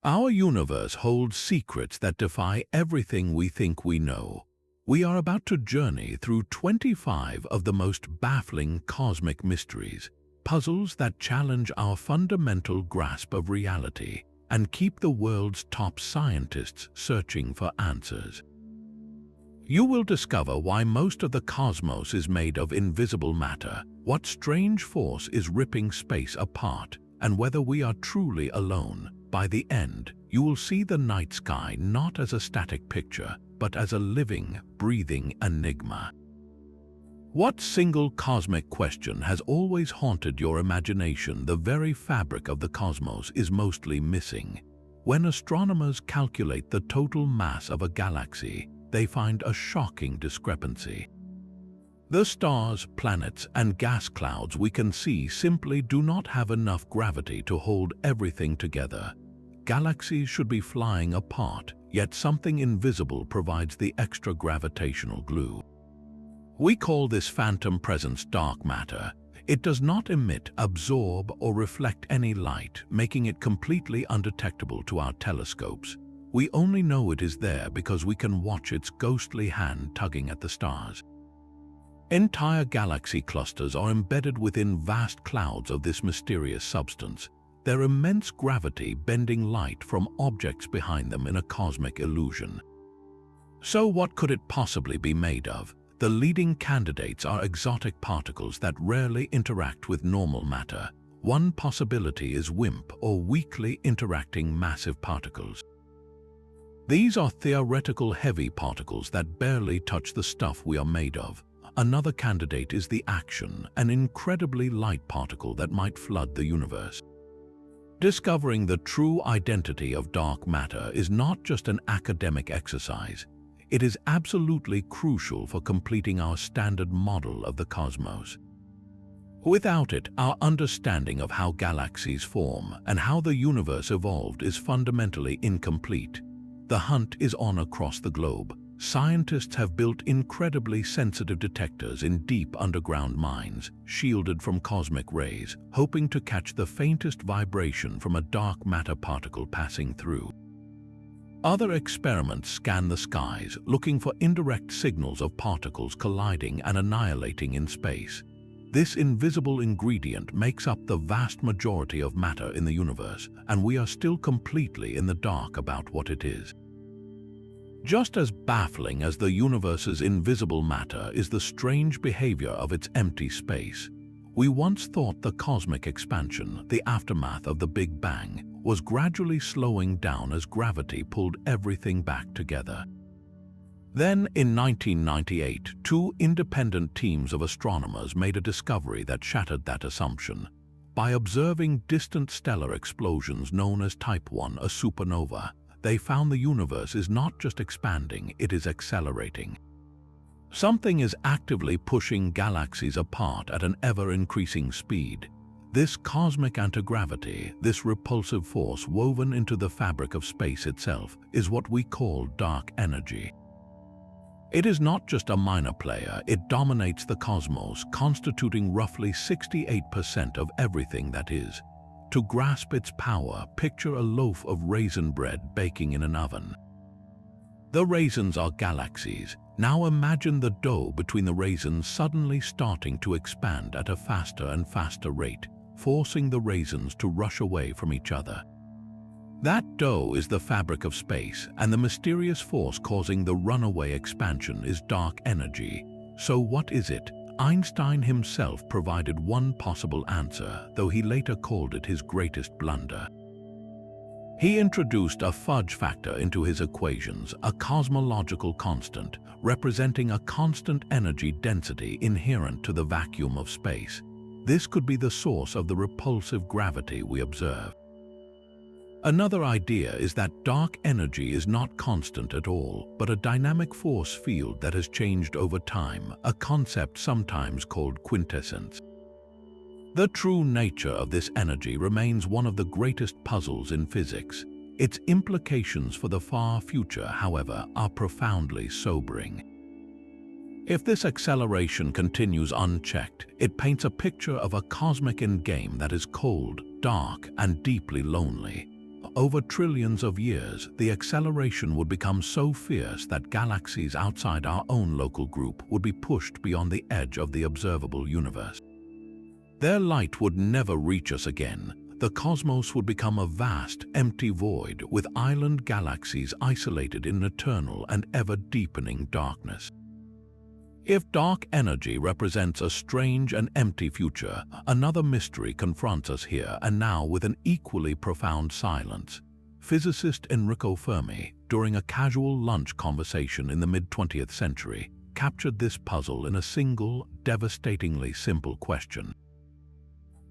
Our universe holds secrets that defy everything we think we know. We are about to journey through 25 of the most baffling cosmic mysteries, puzzles that challenge our fundamental grasp of reality and keep the world's top scientists searching for answers. You will discover why most of the cosmos is made of invisible matter, what strange force is ripping space apart, and whether we are truly alone. By the end, you will see the night sky not as a static picture, but as a living, breathing enigma. What single cosmic question has always haunted your imagination? The very fabric of the cosmos is mostly missing. When astronomers calculate the total mass of a galaxy, they find a shocking discrepancy. The stars, planets, and gas clouds we can see simply do not have enough gravity to hold everything together. Galaxies should be flying apart, yet something invisible provides the extra gravitational glue. We call this phantom presence dark matter. It does not emit, absorb, or reflect any light, making it completely undetectable to our telescopes. We only know it is there because we can watch its ghostly hand tugging at the stars. Entire galaxy clusters are embedded within vast clouds of this mysterious substance, their immense gravity bending light from objects behind them in a cosmic illusion. So what could it possibly be made of? The leading candidates are exotic particles that rarely interact with normal matter. One possibility is WIMP, or weakly interacting massive particles. These are theoretical heavy particles that barely touch the stuff we are made of. Another candidate is the action, an incredibly light particle that might flood the universe. Discovering the true identity of dark matter is not just an academic exercise. It is absolutely crucial for completing our standard model of the cosmos. Without it, our understanding of how galaxies form and how the universe evolved is fundamentally incomplete. The hunt is on across the globe. Scientists have built incredibly sensitive detectors in deep underground mines, shielded from cosmic rays, hoping to catch the faintest vibration from a dark matter particle passing through. Other experiments scan the skies, looking for indirect signals of particles colliding and annihilating in space. This invisible ingredient makes up the vast majority of matter in the universe, and we are still completely in the dark about what it is. Just as baffling as the universe's invisible matter is the strange behavior of its empty space. We once thought the cosmic expansion, the aftermath of the Big Bang, was gradually slowing down as gravity pulled everything back together. Then, in 1998, two independent teams of astronomers made a discovery that shattered that assumption. By observing distant stellar explosions known as Type 1, a supernova, they found the universe is not just expanding, it is accelerating. Something is actively pushing galaxies apart at an ever-increasing speed. This cosmic anti-gravity, this repulsive force woven into the fabric of space itself, is what we call dark energy. It is not just a minor player, it dominates the cosmos, constituting roughly 68% of everything that is. To grasp its power, picture a loaf of raisin bread baking in an oven. The raisins are galaxies. Now imagine the dough between the raisins suddenly starting to expand at a faster and faster rate, forcing the raisins to rush away from each other. That dough is the fabric of space, and the mysterious force causing the runaway expansion is dark energy. So what is it? Einstein himself provided one possible answer, though he later called it his greatest blunder. He introduced a fudge factor into his equations, a cosmological constant, representing a constant energy density inherent to the vacuum of space. This could be the source of the repulsive gravity we observe. Another idea is that dark energy is not constant at all, but a dynamic force field that has changed over time, a concept sometimes called quintessence. The true nature of this energy remains one of the greatest puzzles in physics. Its implications for the far future, however, are profoundly sobering. If this acceleration continues unchecked, it paints a picture of a cosmic endgame that is cold, dark, and deeply lonely. over trillions of years, the acceleration would become so fierce that galaxies outside our own local group would be pushed beyond the edge of the observable universe. Their light would never reach us again. The cosmos would become a vast, empty void with island galaxies isolated in eternal and ever-deepening darkness. If dark energy represents a strange and empty future, another mystery confronts us here and now with an equally profound silence. Physicist Enrico Fermi, during a casual lunch conversation in the mid-20th century, captured this puzzle in a single, devastatingly simple question.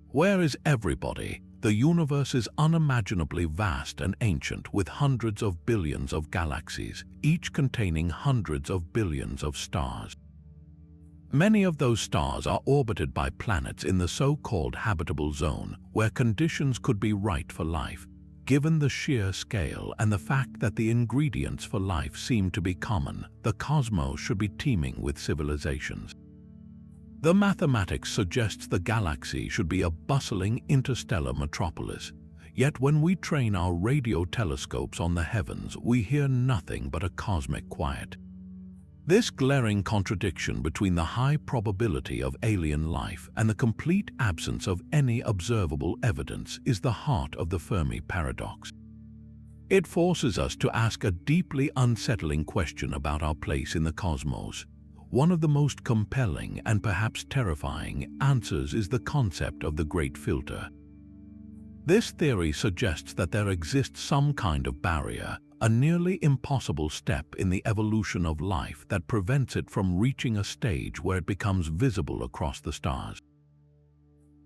Where is everybody? The universe is unimaginably vast and ancient, with hundreds of billions of galaxies, each containing hundreds of billions of stars. Many of those stars are orbited by planets in the so-called habitable zone, where conditions could be right for life. Given the sheer scale and the fact that the ingredients for life seem to be common, the cosmos should be teeming with civilizations. The mathematics suggests the galaxy should be a bustling interstellar metropolis. Yet when we train our radio telescopes on the heavens, we hear nothing but a cosmic quiet. This glaring contradiction between the high probability of alien life and the complete absence of any observable evidence is the heart of the Fermi paradox. It forces us to ask a deeply unsettling question about our place in the cosmos. One of the most compelling and perhaps terrifying answers is the concept of the Great Filter. This theory suggests that there exists some kind of barrier, a nearly impossible step in the evolution of life that prevents it from reaching a stage where it becomes visible across the stars.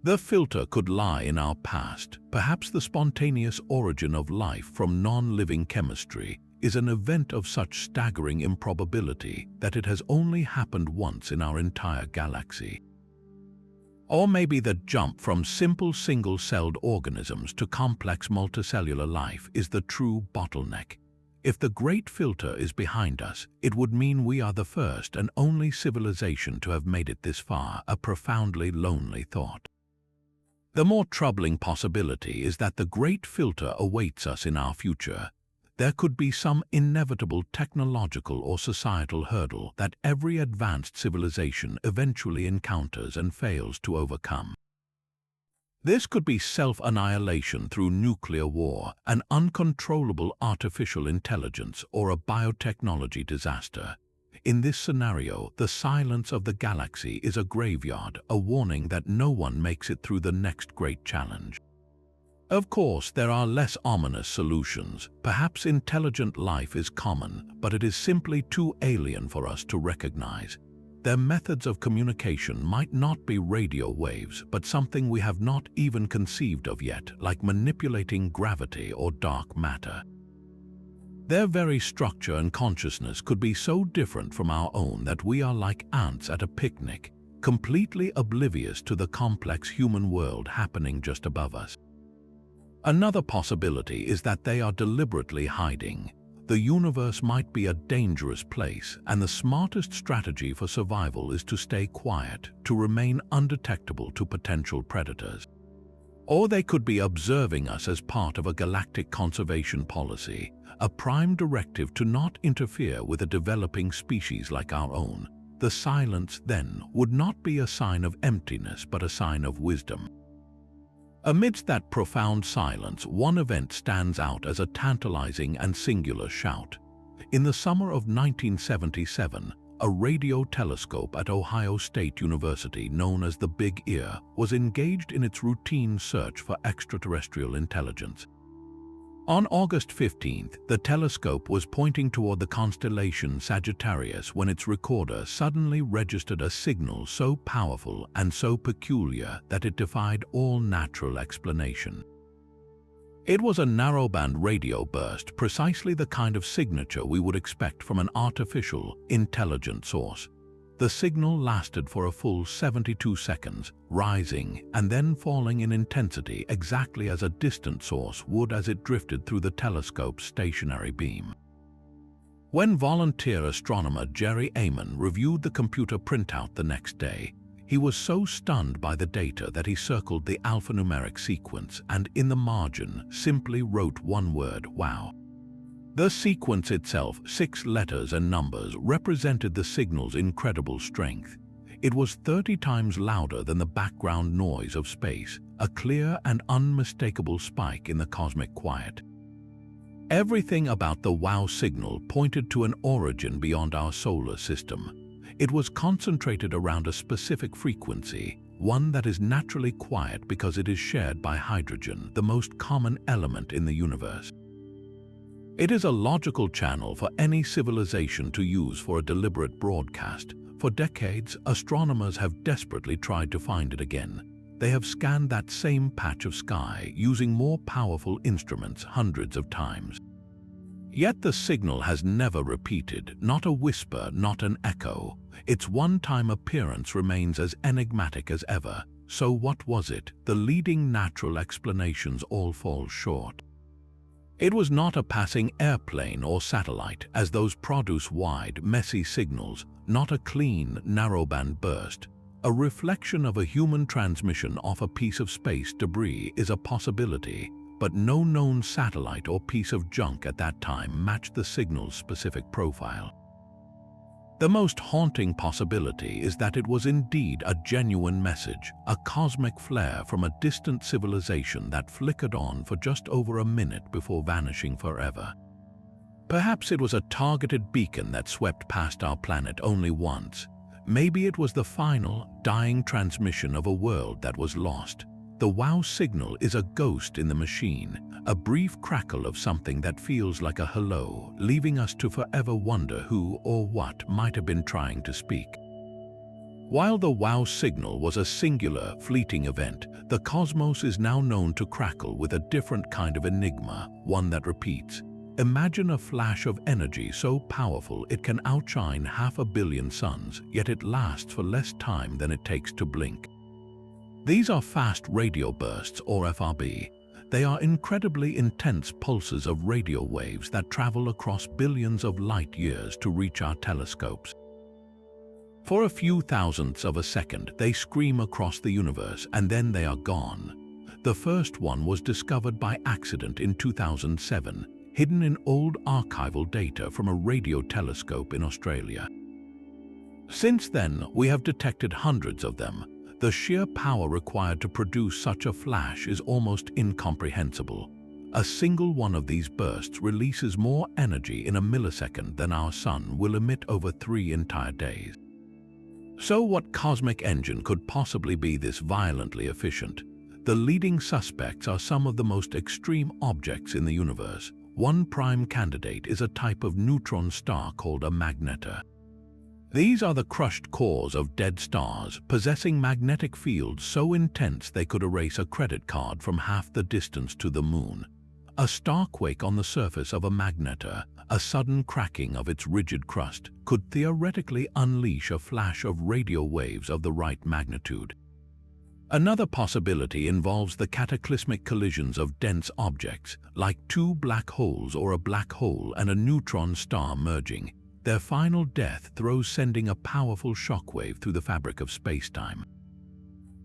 The filter could lie in our past. Perhaps the spontaneous origin of life from non-living chemistry is an event of such staggering improbability that it has only happened once in our entire galaxy. Or maybe the jump from simple single-celled organisms to complex multicellular life is the true bottleneck. If the Great Filter is behind us, it would mean we are the first and only civilization to have made it this far, a profoundly lonely thought. The more troubling possibility is that the Great Filter awaits us in our future. There could be some inevitable technological or societal hurdle that every advanced civilization eventually encounters and fails to overcome. This could be self-annihilation through nuclear war, an uncontrollable artificial intelligence, or a biotechnology disaster. In this scenario, the silence of the galaxy is a graveyard, a warning that no one makes it through the next great challenge. Of course, there are less ominous solutions. Perhaps intelligent life is common, but it is simply too alien for us to recognize. Their methods of communication might not be radio waves, but something we have not even conceived of yet, like manipulating gravity or dark matter. Their very structure and consciousness could be so different from our own that we are like ants at a picnic, completely oblivious to the complex human world happening just above us. Another possibility is that they are deliberately hiding. The universe might be a dangerous place, and the smartest strategy for survival is to stay quiet, to remain undetectable to potential predators. Or they could be observing us as part of a galactic conservation policy, a prime directive to not interfere with a developing species like our own. The silence, then, would not be a sign of emptiness but a sign of wisdom. Amidst that profound silence, one event stands out as a tantalizing and singular shout. In the summer of 1977, a radio telescope at Ohio State University known as the Big Ear was engaged in its routine search for extraterrestrial intelligence. On August 15th, the telescope was pointing toward the constellation Sagittarius when its recorder suddenly registered a signal so powerful and so peculiar that it defied all natural explanation. It was a narrowband radio burst, precisely the kind of signature we would expect from an artificial, intelligent source. The signal lasted for a full 72 seconds, rising and then falling in intensity exactly as a distant source would as it drifted through the telescope's stationary beam. When volunteer astronomer Jerry Amon reviewed the computer printout the next day, He was so stunned by the data that he circled the alphanumeric sequence and in the margin simply wrote one word, "Wow." The sequence itself, 6 letters and numbers, represented the signal's incredible strength. It was 30 times louder than the background noise of space, a clear and unmistakable spike in the cosmic quiet. Everything about the WOW signal pointed to an origin beyond our solar system. It was concentrated around a specific frequency, one that is naturally quiet because it is shared by hydrogen, the most common element in the universe. It is a logical channel for any civilization to use for a deliberate broadcast. For decades, astronomers have desperately tried to find it again. They have scanned that same patch of sky using more powerful instruments hundreds of times. Yet the signal has never repeated, not a whisper, not an echo. Its one-time appearance remains as enigmatic as ever. So what was it? The leading natural explanations all fall short. It was not a passing airplane or satellite, as those produce wide, messy signals, not a clean, narrowband burst. A reflection of a human transmission off a piece of space debris is a possibility, but no known satellite or piece of junk at that time matched the signal's specific profile. The most haunting possibility is that it was indeed a genuine message, a cosmic flare from a distant civilization that flickered on for just over a minute before vanishing forever. Perhaps it was a targeted beacon that swept past our planet only once. Maybe it was the final, dying transmission of a world that was lost. The WOW signal is a ghost in the machine, a brief crackle of something that feels like a hello, leaving us to forever wonder who or what might have been trying to speak. While the WOW signal was a singular, fleeting event, the cosmos is now known to crackle with a different kind of enigma, one that repeats. Imagine a flash of energy so powerful it can outshine 500 million suns, yet it lasts for less time than it takes to blink. These are fast radio bursts, or FRB. They are incredibly intense pulses of radio waves that travel across billions of light years to reach our telescopes. For a few thousandths of a second, they scream across the universe and then they are gone. The first one was discovered by accident in 2007, hidden in old archival data from a radio telescope in Australia. Since then, we have detected hundreds of them. The sheer power required to produce such a flash is almost incomprehensible. A single one of these bursts releases more energy in a millisecond than our sun will emit over 3 entire days. So what cosmic engine could possibly be this violently efficient? The leading suspects are some of the most extreme objects in the universe. One prime candidate is a type of neutron star called a magnetar. These are the crushed cores of dead stars, possessing magnetic fields so intense they could erase a credit card from half the distance to the moon. A starquake on the surface of a magnetar, a sudden cracking of its rigid crust, could theoretically unleash a flash of radio waves of the right magnitude. Another possibility involves the cataclysmic collisions of dense objects, like 2 black holes or a black hole and a neutron star merging. Their final death throws sending a powerful shockwave through the fabric of space-time.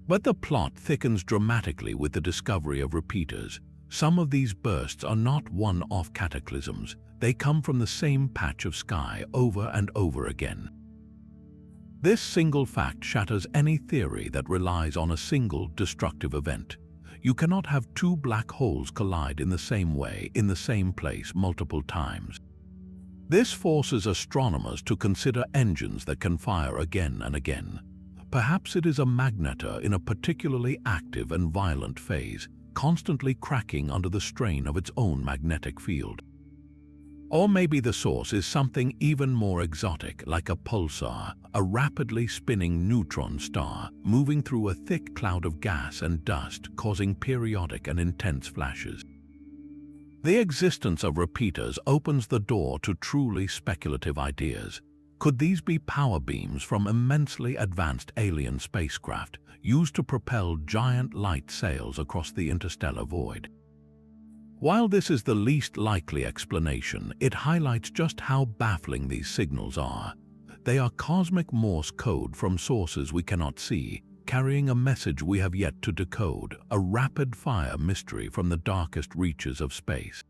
But the plot thickens dramatically with the discovery of repeaters. Some of these bursts are not one-off cataclysms. They come from the same patch of sky over and over again. This single fact shatters any theory that relies on a single destructive event. You cannot have 2 black holes collide in the same way, in the same place, multiple times. This forces astronomers to consider engines that can fire again and again. Perhaps it is a magnetar in a particularly active and violent phase, constantly cracking under the strain of its own magnetic field. Or maybe the source is something even more exotic, like a pulsar, a rapidly spinning neutron star, moving through a thick cloud of gas and dust, causing periodic and intense flashes. The existence of repeaters opens the door to truly speculative ideas. Could these be power beams from immensely advanced alien spacecraft used to propel giant light sails across the interstellar void? While this is the least likely explanation, it highlights just how baffling these signals are. They are cosmic Morse code from sources we cannot see, carrying a message we have yet to decode, a rapid-fire mystery from the darkest reaches of space.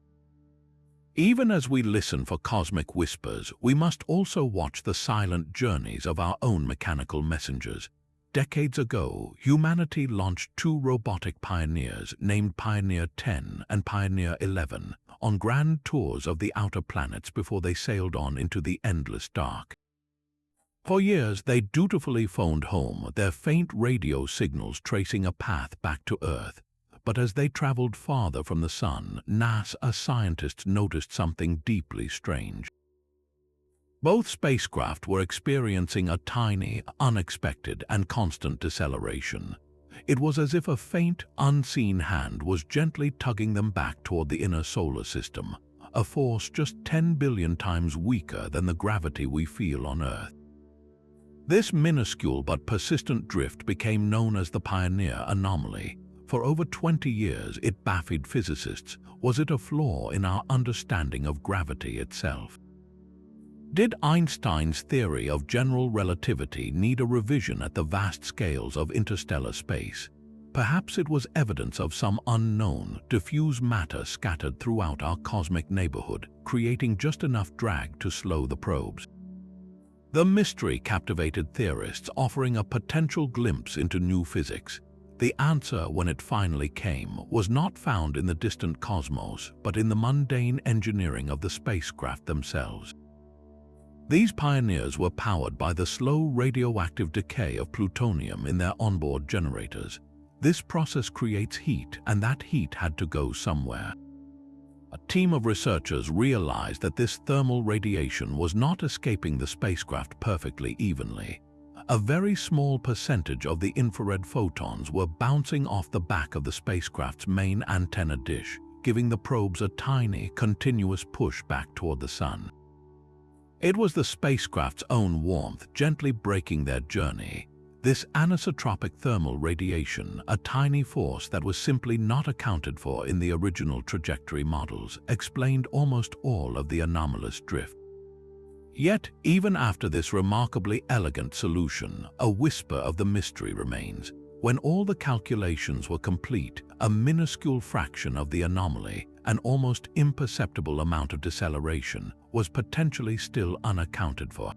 Even as we listen for cosmic whispers, we must also watch the silent journeys of our own mechanical messengers. Decades ago, humanity launched two robotic pioneers named Pioneer 10 and Pioneer 11 on grand tours of the outer planets before they sailed on into the endless dark. For years, they dutifully phoned home, their faint radio signals tracing a path back to Earth. But as they traveled farther from the Sun, NASA scientists noticed something deeply strange. Both spacecraft were experiencing a tiny, unexpected, and constant deceleration. It was as if a faint, unseen hand was gently tugging them back toward the inner solar system, a force just 10 billion times weaker than the gravity we feel on Earth. This minuscule but persistent drift became known as the Pioneer anomaly. For over 20 years, it baffled physicists. Was it a flaw in our understanding of gravity itself? Did Einstein's theory of general relativity need a revision at the vast scales of interstellar space? Perhaps it was evidence of some unknown, diffuse matter scattered throughout our cosmic neighborhood, creating just enough drag to slow the probes. The mystery captivated theorists, offering a potential glimpse into new physics. The answer, when it finally came, was not found in the distant cosmos, but in the mundane engineering of the spacecraft themselves. These pioneers were powered by the slow radioactive decay of plutonium in their onboard generators. This process creates heat, and that heat had to go somewhere. A team of researchers realized that this thermal radiation was not escaping the spacecraft perfectly evenly. A very small percentage of the infrared photons were bouncing off the back of the spacecraft's main antenna dish, giving the probes a tiny, continuous push back toward the Sun. It was the spacecraft's own warmth gently breaking their journey. This anisotropic thermal radiation, a tiny force that was simply not accounted for in the original trajectory models, explained almost all of the anomalous drift. Yet, even after this remarkably elegant solution, a whisper of the mystery remains. When all the calculations were complete, a minuscule fraction of the anomaly, an almost imperceptible amount of deceleration, was potentially still unaccounted for.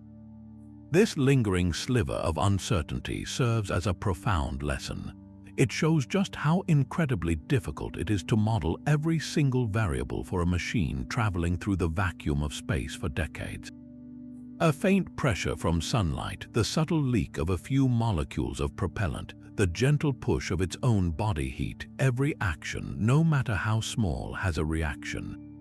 This lingering sliver of uncertainty serves as a profound lesson. It shows just how incredibly difficult it is to model every single variable for a machine traveling through the vacuum of space for decades. A faint pressure from sunlight, the subtle leak of a few molecules of propellant, the gentle push of its own body heat, every action, no matter how small, has a reaction.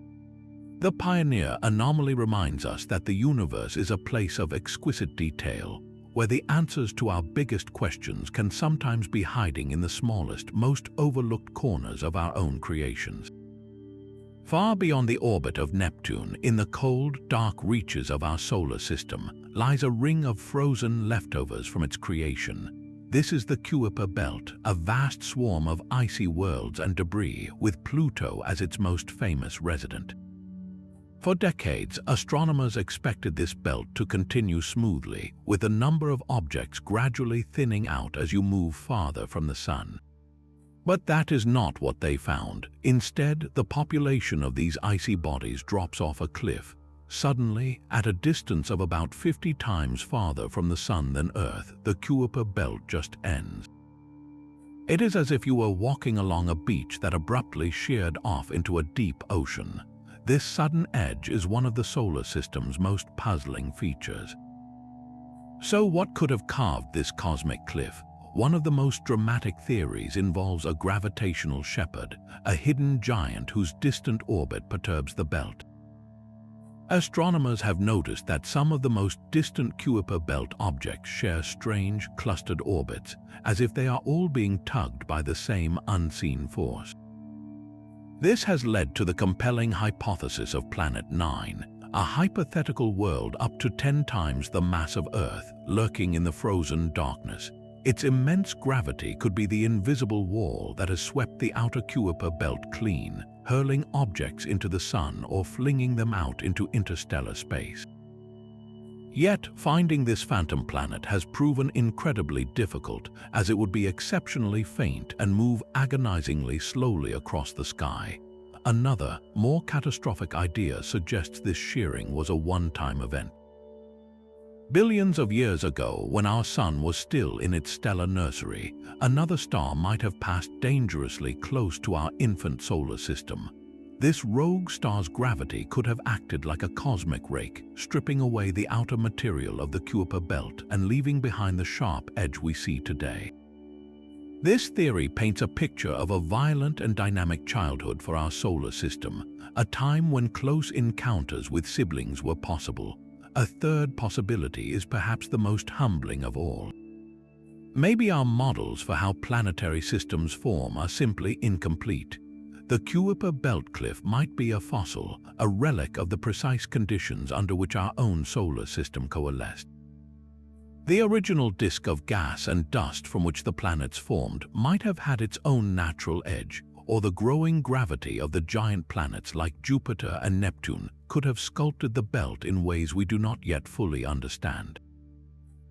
The Pioneer anomaly reminds us that the universe is a place of exquisite detail, where the answers to our biggest questions can sometimes be hiding in the smallest, most overlooked corners of our own creations. Far beyond the orbit of Neptune, in the cold, dark reaches of our solar system, lies a ring of frozen leftovers from its creation. This is the Kuiper Belt, a vast swarm of icy worlds and debris, with Pluto as its most famous resident. For decades, astronomers expected this belt to continue smoothly, with the number of objects gradually thinning out as you move farther from the Sun. But that is not what they found. Instead, the population of these icy bodies drops off a cliff. Suddenly, at a distance of about 50 times farther from the Sun than Earth, the Kuiper Belt just ends. It is as if you were walking along a beach that abruptly sheared off into a deep ocean. This sudden edge is one of the solar system's most puzzling features. So what could have carved this cosmic cliff? One of the most dramatic theories involves a gravitational shepherd, a hidden giant whose distant orbit perturbs the belt. Astronomers have noticed that some of the most distant Kuiper Belt objects share strange, clustered orbits, as if they are all being tugged by the same unseen force. This has led to the compelling hypothesis of Planet 9, a hypothetical world up to 10 times the mass of Earth, lurking in the frozen darkness. Its immense gravity could be the invisible wall that has swept the outer Kuiper Belt clean, hurling objects into the Sun or flinging them out into interstellar space. Yet, finding this phantom planet has proven incredibly difficult, as it would be exceptionally faint and move agonizingly slowly across the sky. Another, more catastrophic idea suggests this shearing was a one-time event. Billions of years ago, when our sun was still in its stellar nursery, another star might have passed dangerously close to our infant solar system. This rogue star's gravity could have acted like a cosmic rake, stripping away the outer material of the Kuiper belt and leaving behind the sharp edge we see today. This theory paints a picture of a violent and dynamic childhood for our solar system, a time when close encounters with siblings were possible. A third possibility is perhaps the most humbling of all. Maybe our models for how planetary systems form are simply incomplete. The Kuiper belt cliff might be a fossil, a relic of the precise conditions under which our own solar system coalesced. The original disk of gas and dust from which the planets formed might have had its own natural edge, or the growing gravity of the giant planets like Jupiter and Neptune could have sculpted the belt in ways we do not yet fully understand.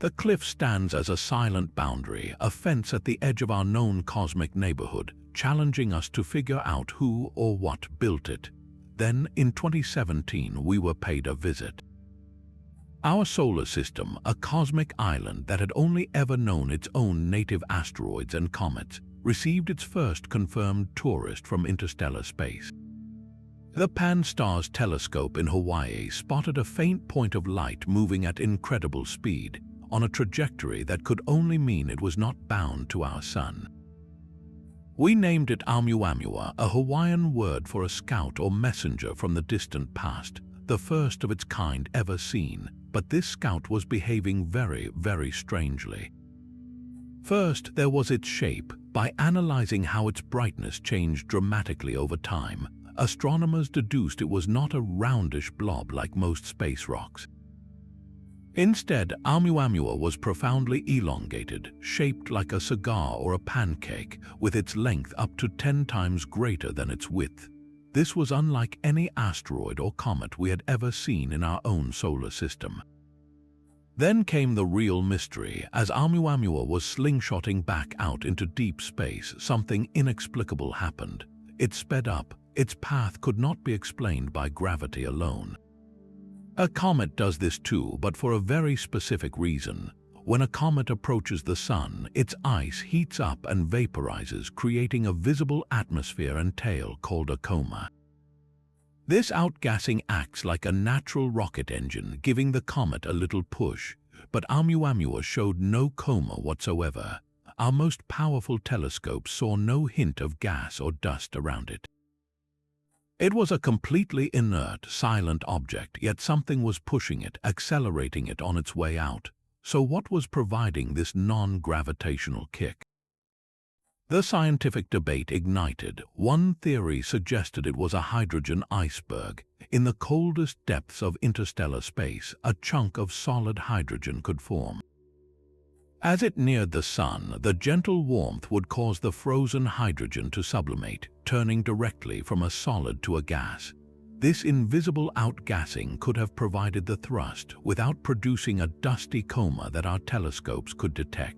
The cliff stands as a silent boundary, a fence at the edge of our known cosmic neighborhood, challenging us to figure out who or what built it. Then, in 2017, we were paid a visit. Our solar system, a cosmic island that had only ever known its own native asteroids and comets, received its first confirmed tourist from interstellar space. The Pan-STARRS telescope in Hawaii spotted a faint point of light moving at incredible speed, on a trajectory that could only mean it was not bound to our sun. We named it Oumuamua, a Hawaiian word for a scout or messenger from the distant past, the first of its kind ever seen, but this scout was behaving very, very strangely. First, there was its shape. By analyzing how its brightness changed dramatically over time, astronomers deduced it was not a roundish blob like most space rocks. Instead, Oumuamua was profoundly elongated, shaped like a cigar or a pancake, with its length up to 10 times greater than its width. This was unlike any asteroid or comet we had ever seen in our own solar system. Then came the real mystery. As Oumuamua was slingshotting back out into deep space, something inexplicable happened. It sped up. Its path could not be explained by gravity alone. A comet does this too, but for a very specific reason. When a comet approaches the sun, its ice heats up and vaporizes, creating a visible atmosphere and tail called a coma. This outgassing acts like a natural rocket engine, giving the comet a little push, but Oumuamua showed no coma whatsoever. Our most powerful telescopes saw no hint of gas or dust around it. It was a completely inert, silent object, yet something was pushing it, accelerating it on its way out. So what was providing this non-gravitational kick? The scientific debate ignited. One theory suggested it was a hydrogen iceberg. In the coldest depths of interstellar space, a chunk of solid hydrogen could form. As it neared the sun, the gentle warmth would cause the frozen hydrogen to sublimate, turning directly from a solid to a gas. This invisible outgassing could have provided the thrust without producing a dusty coma that our telescopes could detect.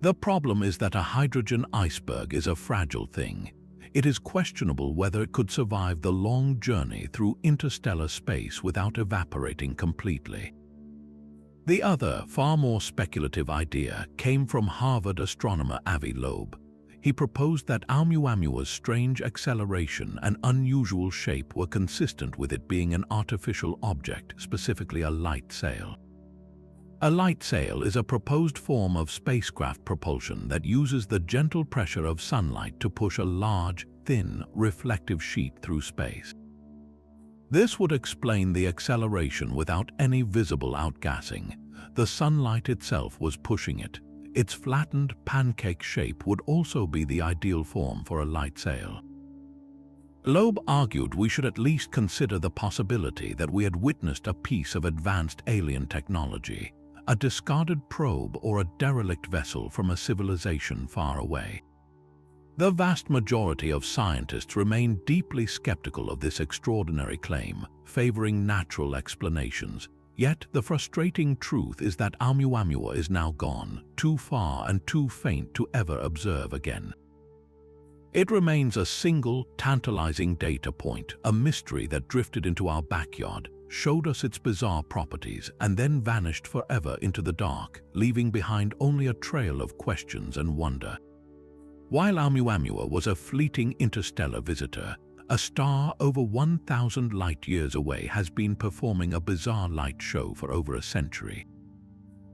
The problem is that a hydrogen iceberg is a fragile thing. It is questionable whether it could survive the long journey through interstellar space without evaporating completely. The other, far more speculative idea came from Harvard astronomer Avi Loeb. He proposed that Oumuamua's strange acceleration and unusual shape were consistent with it being an artificial object, specifically a light sail. A light sail is a proposed form of spacecraft propulsion that uses the gentle pressure of sunlight to push a large, thin, reflective sheet through space. This would explain the acceleration without any visible outgassing. The sunlight itself was pushing it. Its flattened, pancake shape would also be the ideal form for a light sail. Loeb argued we should at least consider the possibility that we had witnessed a piece of advanced alien technology, a discarded probe or a derelict vessel from a civilization far away. The vast majority of scientists remain deeply skeptical of this extraordinary claim, favoring natural explanations. Yet the frustrating truth is that Oumuamua is now gone, too far and too faint to ever observe again. It remains a single, tantalizing data point, a mystery that drifted into our backyard, showed us its bizarre properties, and then vanished forever into the dark, leaving behind only a trail of questions and wonder. While Oumuamua was a fleeting interstellar visitor, a star over 1,000 light-years away has been performing a bizarre light show for over a century.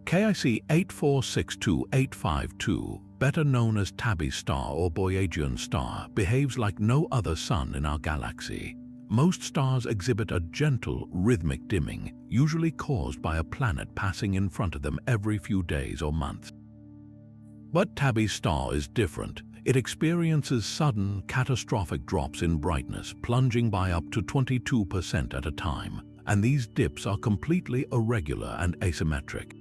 KIC 8462852, better known as Tabby's star or Boyajian star, behaves like no other sun in our galaxy. Most stars exhibit a gentle, rhythmic dimming, usually caused by a planet passing in front of them every few days or months. But Tabby's star is different. It experiences sudden, catastrophic drops in brightness, plunging by up to 22% at a time, and these dips are completely irregular and asymmetric.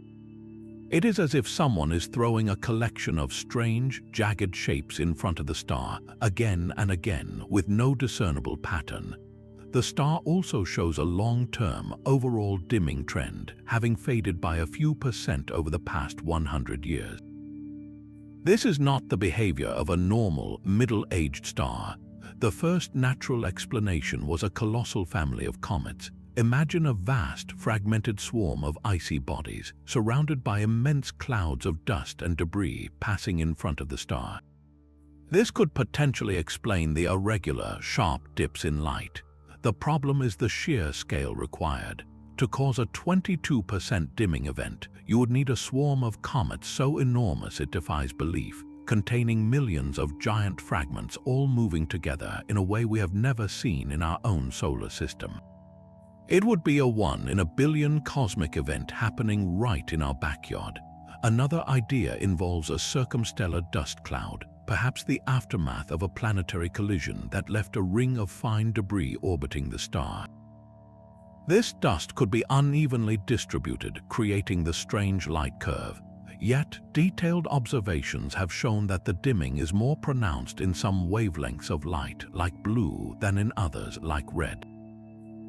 It is as if someone is throwing a collection of strange, jagged shapes in front of the star, again and again, with no discernible pattern. The star also shows a long-term, overall dimming trend, having faded by a few percent over the past 100 years. This is not the behavior of a normal, middle-aged star. The first natural explanation was a colossal family of comets. Imagine a vast, fragmented swarm of icy bodies, surrounded by immense clouds of dust and debris passing in front of the star. This could potentially explain the irregular, sharp dips in light. The problem is the sheer scale required. To cause a 22% dimming event, you would need a swarm of comets so enormous it defies belief, containing millions of giant fragments all moving together in a way we have never seen in our own solar system. It would be a 1 in a billion cosmic event happening right in our backyard. Another idea involves a circumstellar dust cloud, perhaps the aftermath of a planetary collision that left a ring of fine debris orbiting the star. This dust could be unevenly distributed, creating the strange light curve. Yet, detailed observations have shown that the dimming is more pronounced in some wavelengths of light, like blue, than in others, like red.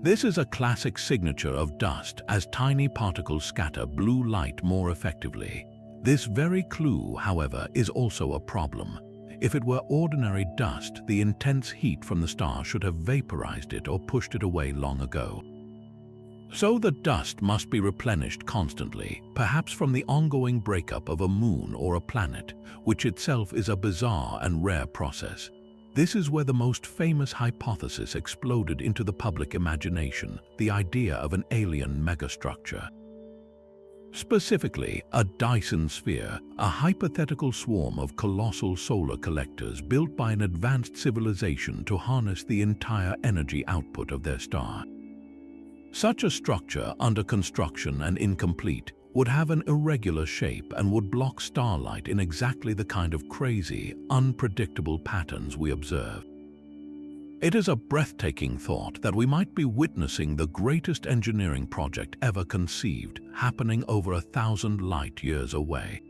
This is a classic signature of dust, as tiny particles scatter blue light more effectively. This very clue, however, is also a problem. If it were ordinary dust, the intense heat from the star should have vaporized it or pushed it away long ago. So the dust must be replenished constantly, perhaps from the ongoing breakup of a moon or a planet, which itself is a bizarre and rare process. This is where the most famous hypothesis exploded into the public imagination, the idea of an alien megastructure. Specifically, a Dyson sphere, a hypothetical swarm of colossal solar collectors built by an advanced civilization to harness the entire energy output of their star. Such a structure, under construction and incomplete, would have an irregular shape and would block starlight in exactly the kind of crazy, unpredictable patterns we observe. It is a breathtaking thought that we might be witnessing the greatest engineering project ever conceived, happening over 1,000 light-years away.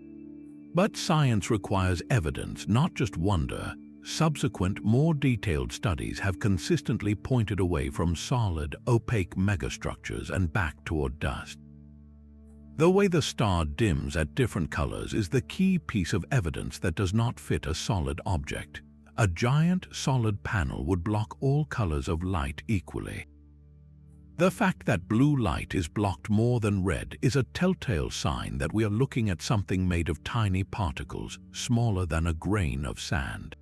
But science requires evidence, not just wonder. Subsequent, more detailed studies have consistently pointed away from solid, opaque megastructures and back toward dust. The way the star dims at different colors is the key piece of evidence that does not fit a solid object. A giant, solid panel would block all colors of light equally. The fact that blue light is blocked more than red is a telltale sign that we are looking at something made of tiny particles, smaller than a grain of sand.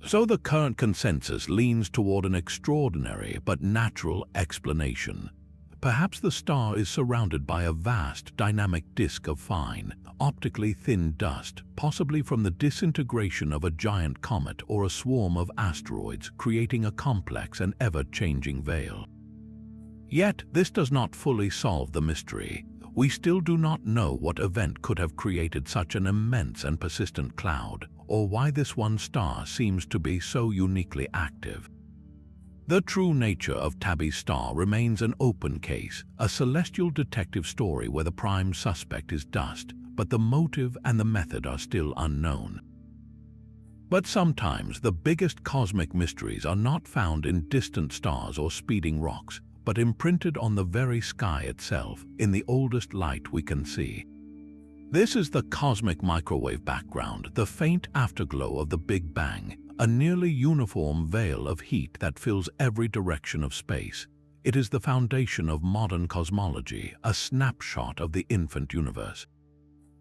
So the current consensus leans toward an extraordinary but natural explanation. Perhaps the star is surrounded by a vast, dynamic disk of fine, optically thin dust, possibly from the disintegration of a giant comet or a swarm of asteroids, creating a complex and ever-changing veil. Yet, this does not fully solve the mystery. We still do not know what event could have created such an immense and persistent cloud, or why this one star seems to be so uniquely active. The true nature of Tabby's star remains an open case, a celestial detective story where the prime suspect is dust, but the motive and the method are still unknown. But sometimes the biggest cosmic mysteries are not found in distant stars or speeding rocks, but imprinted on the very sky itself in the oldest light we can see. This is the cosmic microwave background, the faint afterglow of the Big Bang, a nearly uniform veil of heat that fills every direction of space. It is the foundation of modern cosmology, a snapshot of the infant universe.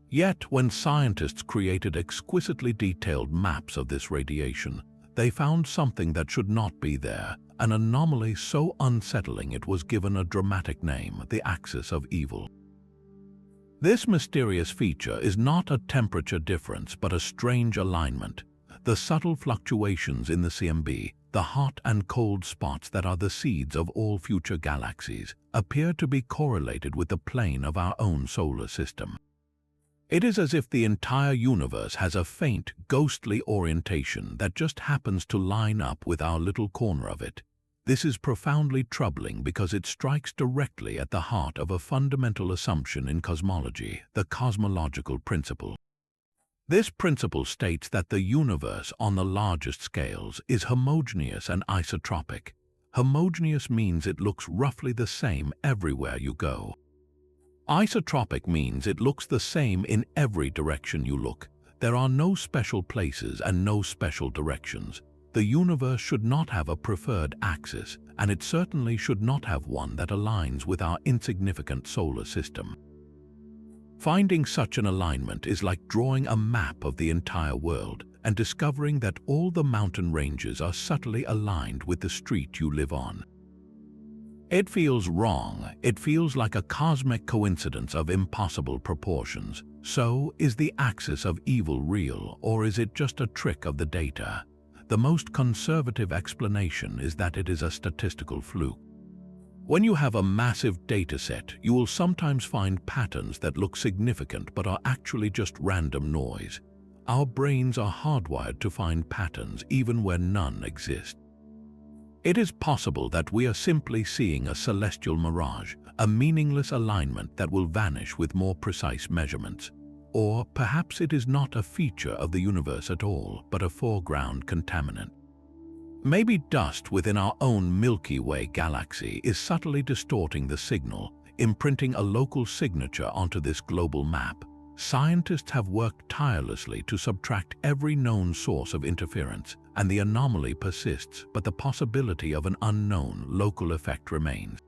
Yet, when scientists created exquisitely detailed maps of this radiation, they found something that should not be there, an anomaly so unsettling it was given a dramatic name, the axis of evil. This mysterious feature is not a temperature difference but a strange alignment. The subtle fluctuations in the CMB, the hot and cold spots that are the seeds of all future galaxies, appear to be correlated with the plane of our own solar system. It is as if the entire universe has a faint, ghostly orientation that just happens to line up with our little corner of it. This is profoundly troubling because it strikes directly at the heart of a fundamental assumption in cosmology, the cosmological principle. This principle states that the universe on the largest scales is homogeneous and isotropic. Homogeneous means it looks roughly the same everywhere you go. Isotropic means it looks the same in every direction you look. There are no special places and no special directions. The universe should not have a preferred axis, and it certainly should not have one that aligns with our insignificant solar system. Finding such an alignment is like drawing a map of the entire world and discovering that all the mountain ranges are subtly aligned with the street you live on. It feels wrong. It feels like a cosmic coincidence of impossible proportions. So, is the axis of evil real, or is it just a trick of the data? The most conservative explanation is that it is a statistical fluke. When you have a massive dataset, you will sometimes find patterns that look significant but are actually just random noise. Our brains are hardwired to find patterns even where none exist. It is possible that we are simply seeing a celestial mirage, a meaningless alignment that will vanish with more precise measurements. Or perhaps it is not a feature of the universe at all, but a foreground contaminant. Maybe dust within our own Milky Way galaxy is subtly distorting the signal, imprinting a local signature onto this global map. Scientists have worked tirelessly to subtract every known source of interference, and the anomaly persists, but the possibility of an unknown local effect remains.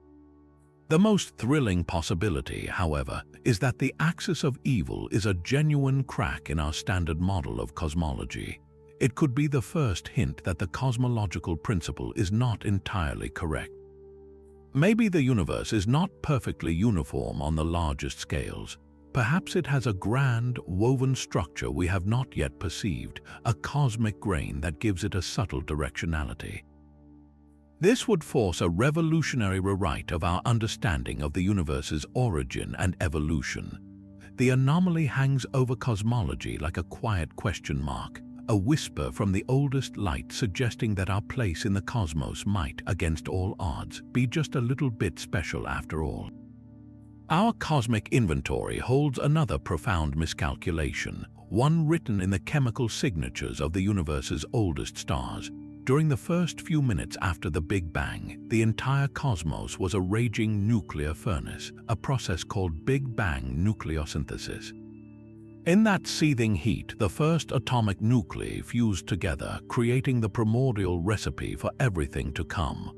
The most thrilling possibility, however, is that the axis of evil is a genuine crack in our standard model of cosmology. It could be the first hint that the cosmological principle is not entirely correct. Maybe the universe is not perfectly uniform on the largest scales. Perhaps it has a grand, woven structure we have not yet perceived, a cosmic grain that gives it a subtle directionality. This would force a revolutionary rewrite of our understanding of the universe's origin and evolution. The anomaly hangs over cosmology like a quiet question mark, a whisper from the oldest light suggesting that our place in the cosmos might, against all odds, be just a little bit special after all. Our cosmic inventory holds another profound miscalculation, one written in the chemical signatures of the universe's oldest stars. During the first few minutes after the Big Bang, the entire cosmos was a raging nuclear furnace, a process called Big Bang nucleosynthesis. In that seething heat, the first atomic nuclei fused together, creating the primordial recipe for everything to come.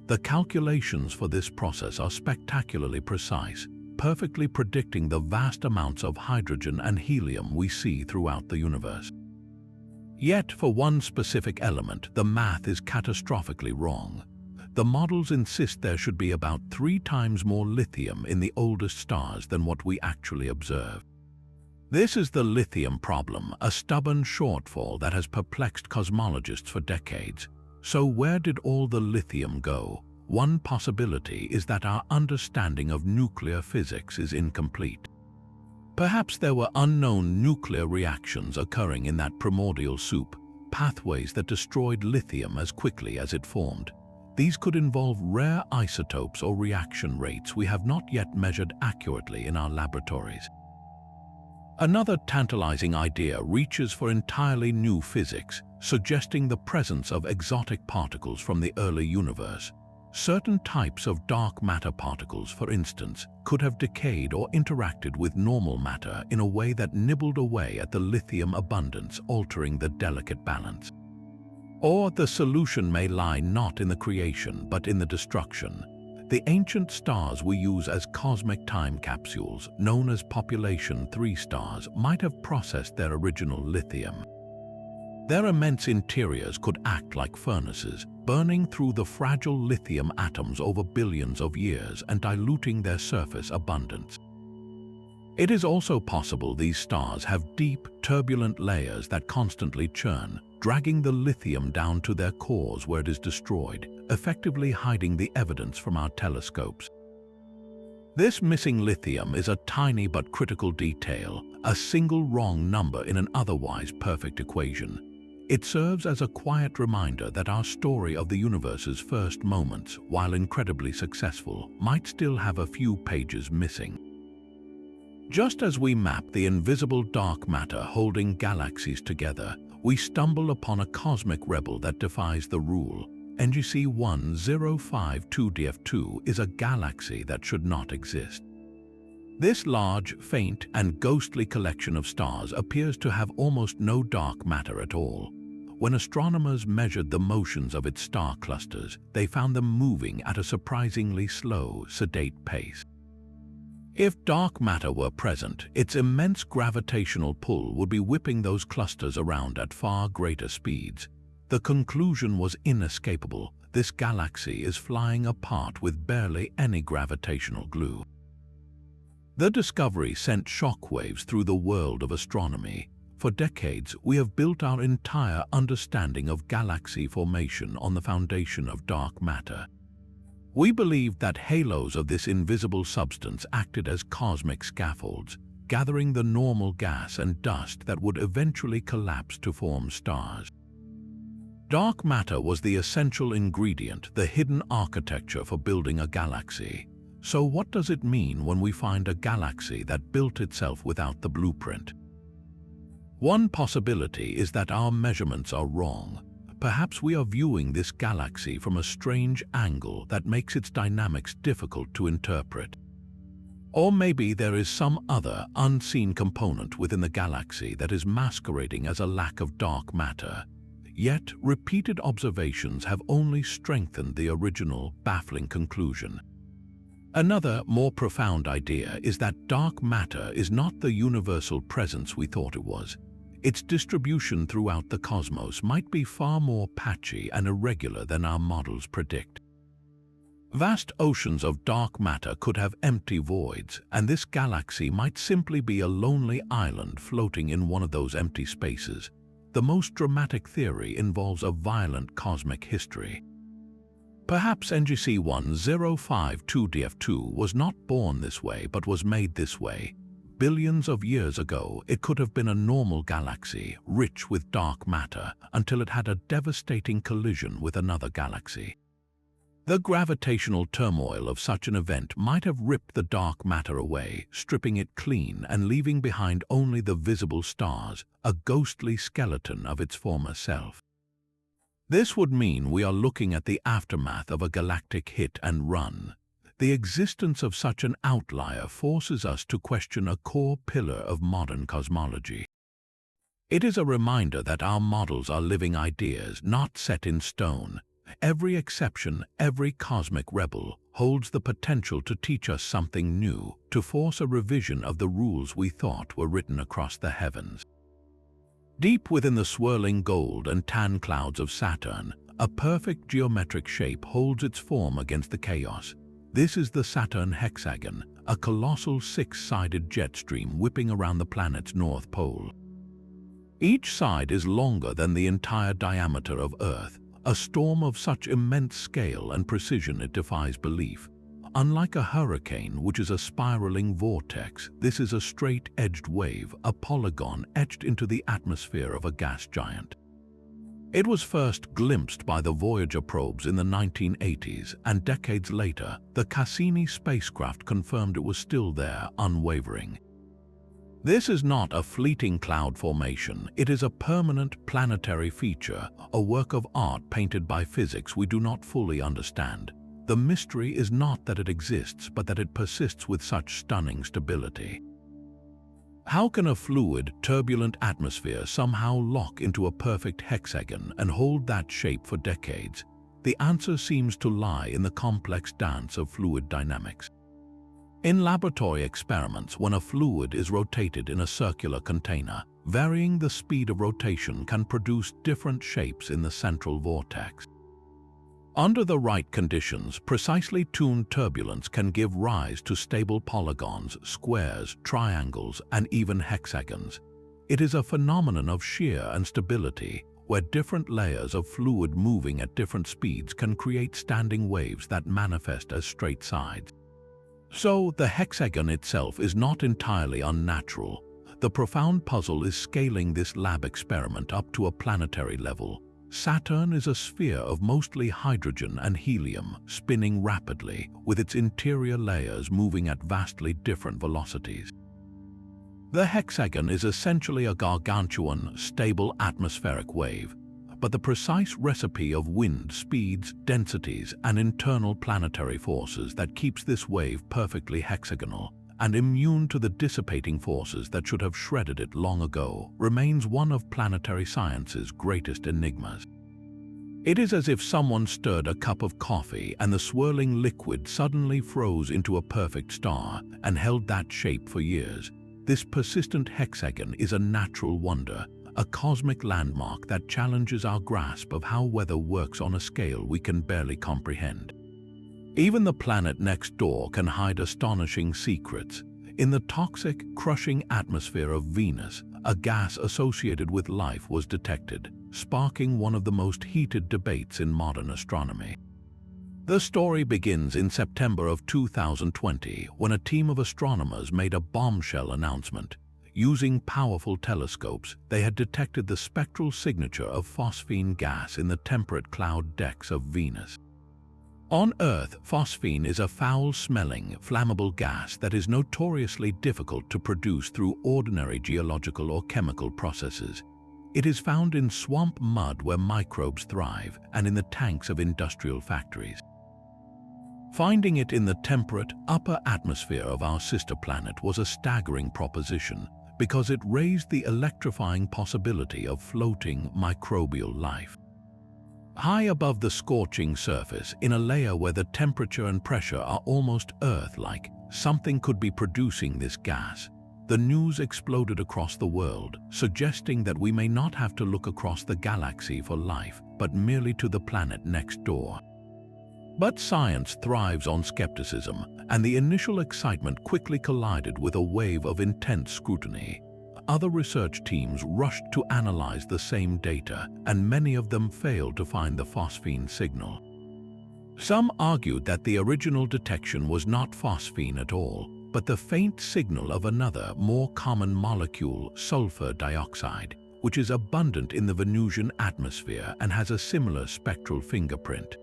The calculations for this process are spectacularly precise, perfectly predicting the vast amounts of hydrogen and helium we see throughout the universe. Yet, for one specific element, the math is catastrophically wrong. The models insist there should be about 3 times more lithium in the oldest stars than what we actually observe. This is the lithium problem, a stubborn shortfall that has perplexed cosmologists for decades. So where did all the lithium go? One possibility is that our understanding of nuclear physics is incomplete. Perhaps there were unknown nuclear reactions occurring in that primordial soup, pathways that destroyed lithium as quickly as it formed. These could involve rare isotopes or reaction rates we have not yet measured accurately in our laboratories. Another tantalizing idea reaches for entirely new physics, suggesting the presence of exotic particles from the early universe. Certain types of dark matter particles, for instance, could have decayed or interacted with normal matter in a way that nibbled away at the lithium abundance, altering the delicate balance. Or the solution may lie not in the creation but in the destruction. The ancient stars we use as cosmic time capsules, known as population 3 stars, might have processed their original lithium. Their immense interiors could act like furnaces, burning through the fragile lithium atoms over billions of years and diluting their surface abundance. It is also possible these stars have deep, turbulent layers that constantly churn, dragging the lithium down to their cores where it is destroyed, effectively hiding the evidence from our telescopes. This missing lithium is a tiny but critical detail, a single wrong number in an otherwise perfect equation. It serves as a quiet reminder that our story of the universe's first moments, while incredibly successful, might still have a few pages missing. Just as we map the invisible dark matter holding galaxies together, we stumble upon a cosmic rebel that defies the rule. NGC 1052DF2 is a galaxy that should not exist. This large, faint, and ghostly collection of stars appears to have almost no dark matter at all. When astronomers measured the motions of its star clusters, they found them moving at a surprisingly slow, sedate pace. If dark matter were present, its immense gravitational pull would be whipping those clusters around at far greater speeds. The conclusion was inescapable: this galaxy is flying apart with barely any gravitational glue. The discovery sent shockwaves through the world of astronomy. For decades, we have built our entire understanding of galaxy formation on the foundation of dark matter. We believed that halos of this invisible substance acted as cosmic scaffolds, gathering the normal gas and dust that would eventually collapse to form stars. Dark matter was the essential ingredient, the hidden architecture for building a galaxy. So what does it mean when we find a galaxy that built itself without the blueprint? One possibility is that our measurements are wrong. Perhaps we are viewing this galaxy from a strange angle that makes its dynamics difficult to interpret. Or maybe there is some other, unseen component within the galaxy that is masquerading as a lack of dark matter. Yet, repeated observations have only strengthened the original, baffling conclusion. Another, more profound idea is that dark matter is not the universal presence we thought it was. Its distribution throughout the cosmos might be far more patchy and irregular than our models predict. Vast oceans of dark matter could have empty voids, and this galaxy might simply be a lonely island floating in one of those empty spaces. The most dramatic theory involves a violent cosmic history. Perhaps NGC 1052DF2 was not born this way but was made this way. Billions of years ago, it could have been a normal galaxy, rich with dark matter, until it had a devastating collision with another galaxy. The gravitational turmoil of such an event might have ripped the dark matter away, stripping it clean and leaving behind only the visible stars, a ghostly skeleton of its former self. This would mean we are looking at the aftermath of a galactic hit and run. The existence of such an outlier forces us to question a core pillar of modern cosmology. It is a reminder that our models are living ideas, not set in stone. Every exception, every cosmic rebel, holds the potential to teach us something new, to force a revision of the rules we thought were written across the heavens. Deep within the swirling gold and tan clouds of Saturn, a perfect geometric shape holds its form against the chaos. This is the Saturn hexagon, a colossal six-sided jet stream whipping around the planet's north pole. Each side is longer than the entire diameter of Earth, a storm of such immense scale and precision it defies belief. Unlike a hurricane, which is a spiraling vortex, this is a straight-edged wave, a polygon etched into the atmosphere of a gas giant. It was first glimpsed by the Voyager probes in the 1980s, and decades later, the Cassini spacecraft confirmed it was still there, unwavering. This is not a fleeting cloud formation, it is a permanent planetary feature, a work of art painted by physics we do not fully understand. The mystery is not that it exists, but that it persists with such stunning stability. How can a fluid, turbulent atmosphere somehow lock into a perfect hexagon and hold that shape for decades? The answer seems to lie in the complex dance of fluid dynamics. In laboratory experiments, when a fluid is rotated in a circular container, varying the speed of rotation can produce different shapes in the central vortex. Under the right conditions, precisely tuned turbulence can give rise to stable polygons, squares, triangles, and even hexagons. It is a phenomenon of shear and stability, where different layers of fluid moving at different speeds can create standing waves that manifest as straight sides. So, the hexagon itself is not entirely unnatural. The profound puzzle is scaling this lab experiment up to a planetary level. Saturn is a sphere of mostly hydrogen and helium, spinning rapidly, with its interior layers moving at vastly different velocities. The hexagon is essentially a gargantuan, stable atmospheric wave, but the precise recipe of wind speeds, densities, and internal planetary forces that keeps this wave perfectly hexagonal and immune to the dissipating forces that should have shredded it long ago remains one of planetary science's greatest enigmas. It is as if someone stirred a cup of coffee and the swirling liquid suddenly froze into a perfect star and held that shape for years. This persistent hexagon is a natural wonder, a cosmic landmark that challenges our grasp of how weather works on a scale we can barely comprehend. Even the planet next door can hide astonishing secrets. In the toxic, crushing atmosphere of Venus, a gas associated with life was detected, sparking one of the most heated debates in modern astronomy. The story begins in September of 2020, when a team of astronomers made a bombshell announcement. Using powerful telescopes, they had detected the spectral signature of phosphine gas in the temperate cloud decks of Venus. On Earth, phosphine is a foul-smelling, flammable gas that is notoriously difficult to produce through ordinary geological or chemical processes. It is found in swamp mud where microbes thrive and in the tanks of industrial factories. Finding it in the temperate, upper atmosphere of our sister planet was a staggering proposition because it raised the electrifying possibility of floating microbial life. High above the scorching surface, in a layer where the temperature and pressure are almost Earth-like, something could be producing this gas. The news exploded across the world, suggesting that we may not have to look across the galaxy for life, but merely to the planet next door. But science thrives on skepticism, and the initial excitement quickly collided with a wave of intense scrutiny. Other research teams rushed to analyze the same data, and many of them failed to find the phosphine signal. Some argued that the original detection was not phosphine at all, but the faint signal of another, more common molecule, sulfur dioxide, which is abundant in the Venusian atmosphere and has a similar spectral fingerprint.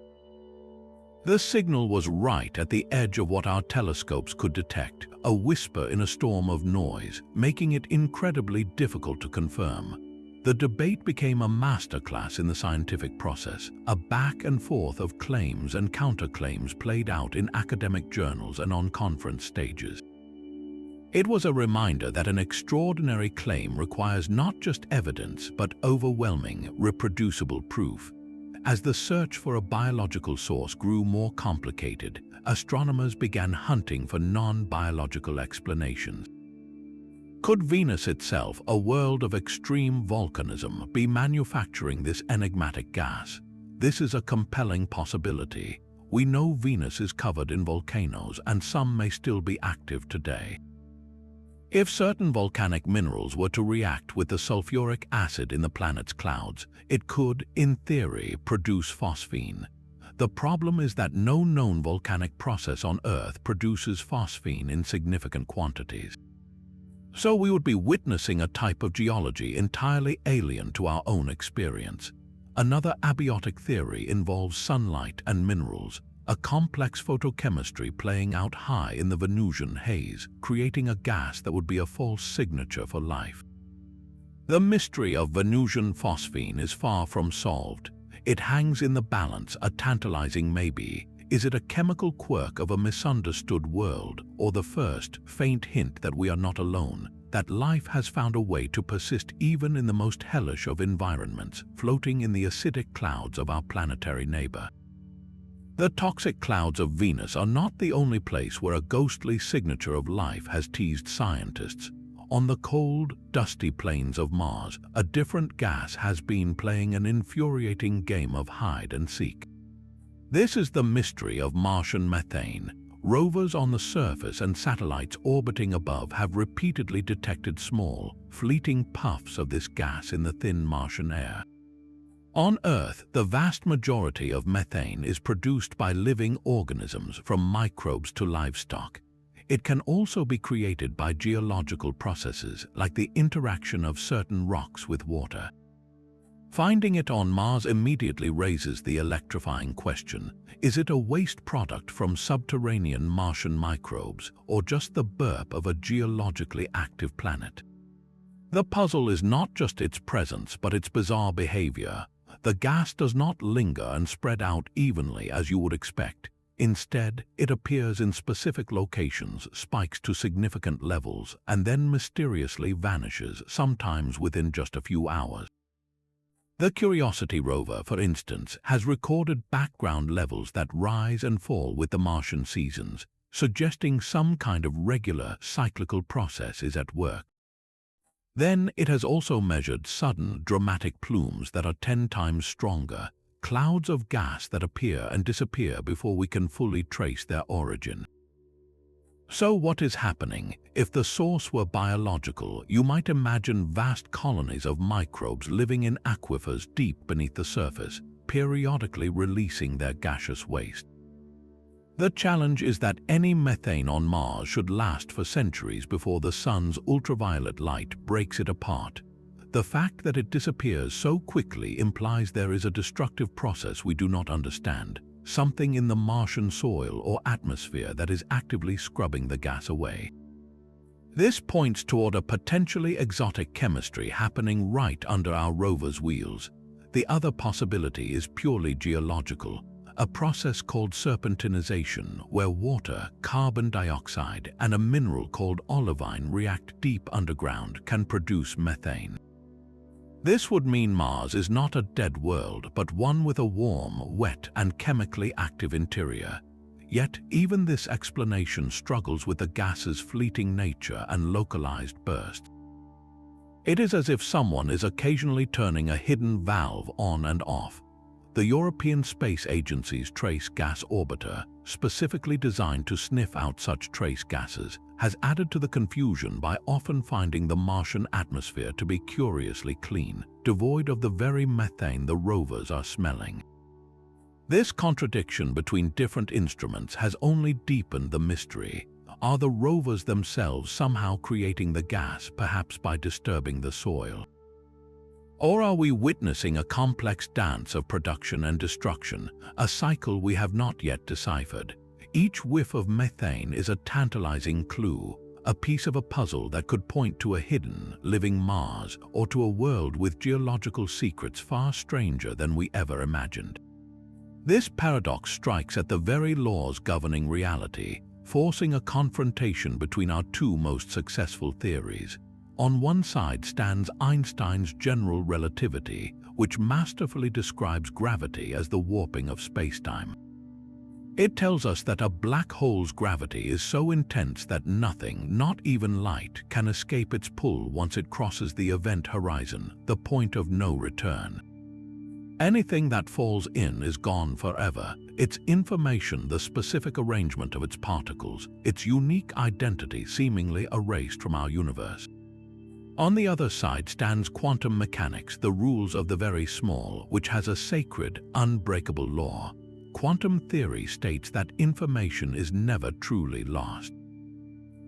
The signal was right at the edge of what our telescopes could detect, a whisper in a storm of noise, making it incredibly difficult to confirm. The debate became a masterclass in the scientific process, a back and forth of claims and counterclaims played out in academic journals and on conference stages. It was a reminder that an extraordinary claim requires not just evidence, but overwhelming, reproducible proof. As the search for a biological source grew more complicated, astronomers began hunting for non-biological explanations. Could Venus itself, a world of extreme volcanism, be manufacturing this enigmatic gas? This is a compelling possibility. We know Venus is covered in volcanoes, and some may still be active today. If certain volcanic minerals were to react with the sulfuric acid in the planet's clouds, it could, in theory, produce phosphine. The problem is that no known volcanic process on Earth produces phosphine in significant quantities. So we would be witnessing a type of geology entirely alien to our own experience. Another abiotic theory involves sunlight and minerals, a complex photochemistry playing out high in the Venusian haze, creating a gas that would be a false signature for life. The mystery of Venusian phosphine is far from solved. It hangs in the balance, a tantalizing maybe. Is it a chemical quirk of a misunderstood world, or the first, faint hint that we are not alone, that life has found a way to persist even in the most hellish of environments, floating in the acidic clouds of our planetary neighbor? The toxic clouds of Venus are not the only place where a ghostly signature of life has teased scientists. On the cold, dusty plains of Mars, a different gas has been playing an infuriating game of hide and seek. This is the mystery of Martian methane. Rovers on the surface and satellites orbiting above have repeatedly detected small, fleeting puffs of this gas in the thin Martian air. On Earth, the vast majority of methane is produced by living organisms, from microbes to livestock. It can also be created by geological processes, like the interaction of certain rocks with water. Finding it on Mars immediately raises the electrifying question: is it a waste product from subterranean Martian microbes, or just the burp of a geologically active planet? The puzzle is not just its presence, but its bizarre behavior. The gas does not linger and spread out evenly as you would expect. Instead, it appears in specific locations, spikes to significant levels, and then mysteriously vanishes, sometimes within just a few hours. The Curiosity rover, for instance, has recorded background levels that rise and fall with the Martian seasons, suggesting some kind of regular, cyclical process is at work. Then it has also measured sudden, dramatic plumes that are 10 times stronger, clouds of gas that appear and disappear before we can fully trace their origin. So what is happening? If the source were biological, you might imagine vast colonies of microbes living in aquifers deep beneath the surface, periodically releasing their gaseous waste. The challenge is that any methane on Mars should last for centuries before the sun's ultraviolet light breaks it apart. The fact that it disappears so quickly implies there is a destructive process we do not understand. Something in the Martian soil or atmosphere that is actively scrubbing the gas away. This points toward a potentially exotic chemistry happening right under our rover's wheels. The other possibility is purely geological, a process called serpentinization, where water, carbon dioxide, and a mineral called olivine react deep underground, can produce methane. This would mean Mars is not a dead world, but one with a warm, wet, and chemically active interior. Yet, even this explanation struggles with the gas's fleeting nature and localized bursts. It is as if someone is occasionally turning a hidden valve on and off. The European Space Agency's Trace Gas Orbiter, specifically designed to sniff out such trace gases, has added to the confusion by often finding the Martian atmosphere to be curiously clean, devoid of the very methane the rovers are smelling. This contradiction between different instruments has only deepened the mystery. Are the rovers themselves somehow creating the gas, perhaps by disturbing the soil? Or are we witnessing a complex dance of production and destruction, a cycle we have not yet deciphered? Each whiff of methane is a tantalizing clue, a piece of a puzzle that could point to a hidden, living Mars, or to a world with geological secrets far stranger than we ever imagined. This paradox strikes at the very laws governing reality, forcing a confrontation between our two most successful theories. On one side stands Einstein's general relativity, which masterfully describes gravity as the warping of spacetime. It tells us that a black hole's gravity is so intense that nothing, not even light, can escape its pull once it crosses the event horizon, the point of no return. Anything that falls in is gone forever. Its information, the specific arrangement of its particles, its unique identity seemingly erased from our universe. On the other side stands quantum mechanics, the rules of the very small, which has a sacred, unbreakable law. Quantum theory states that information is never truly lost.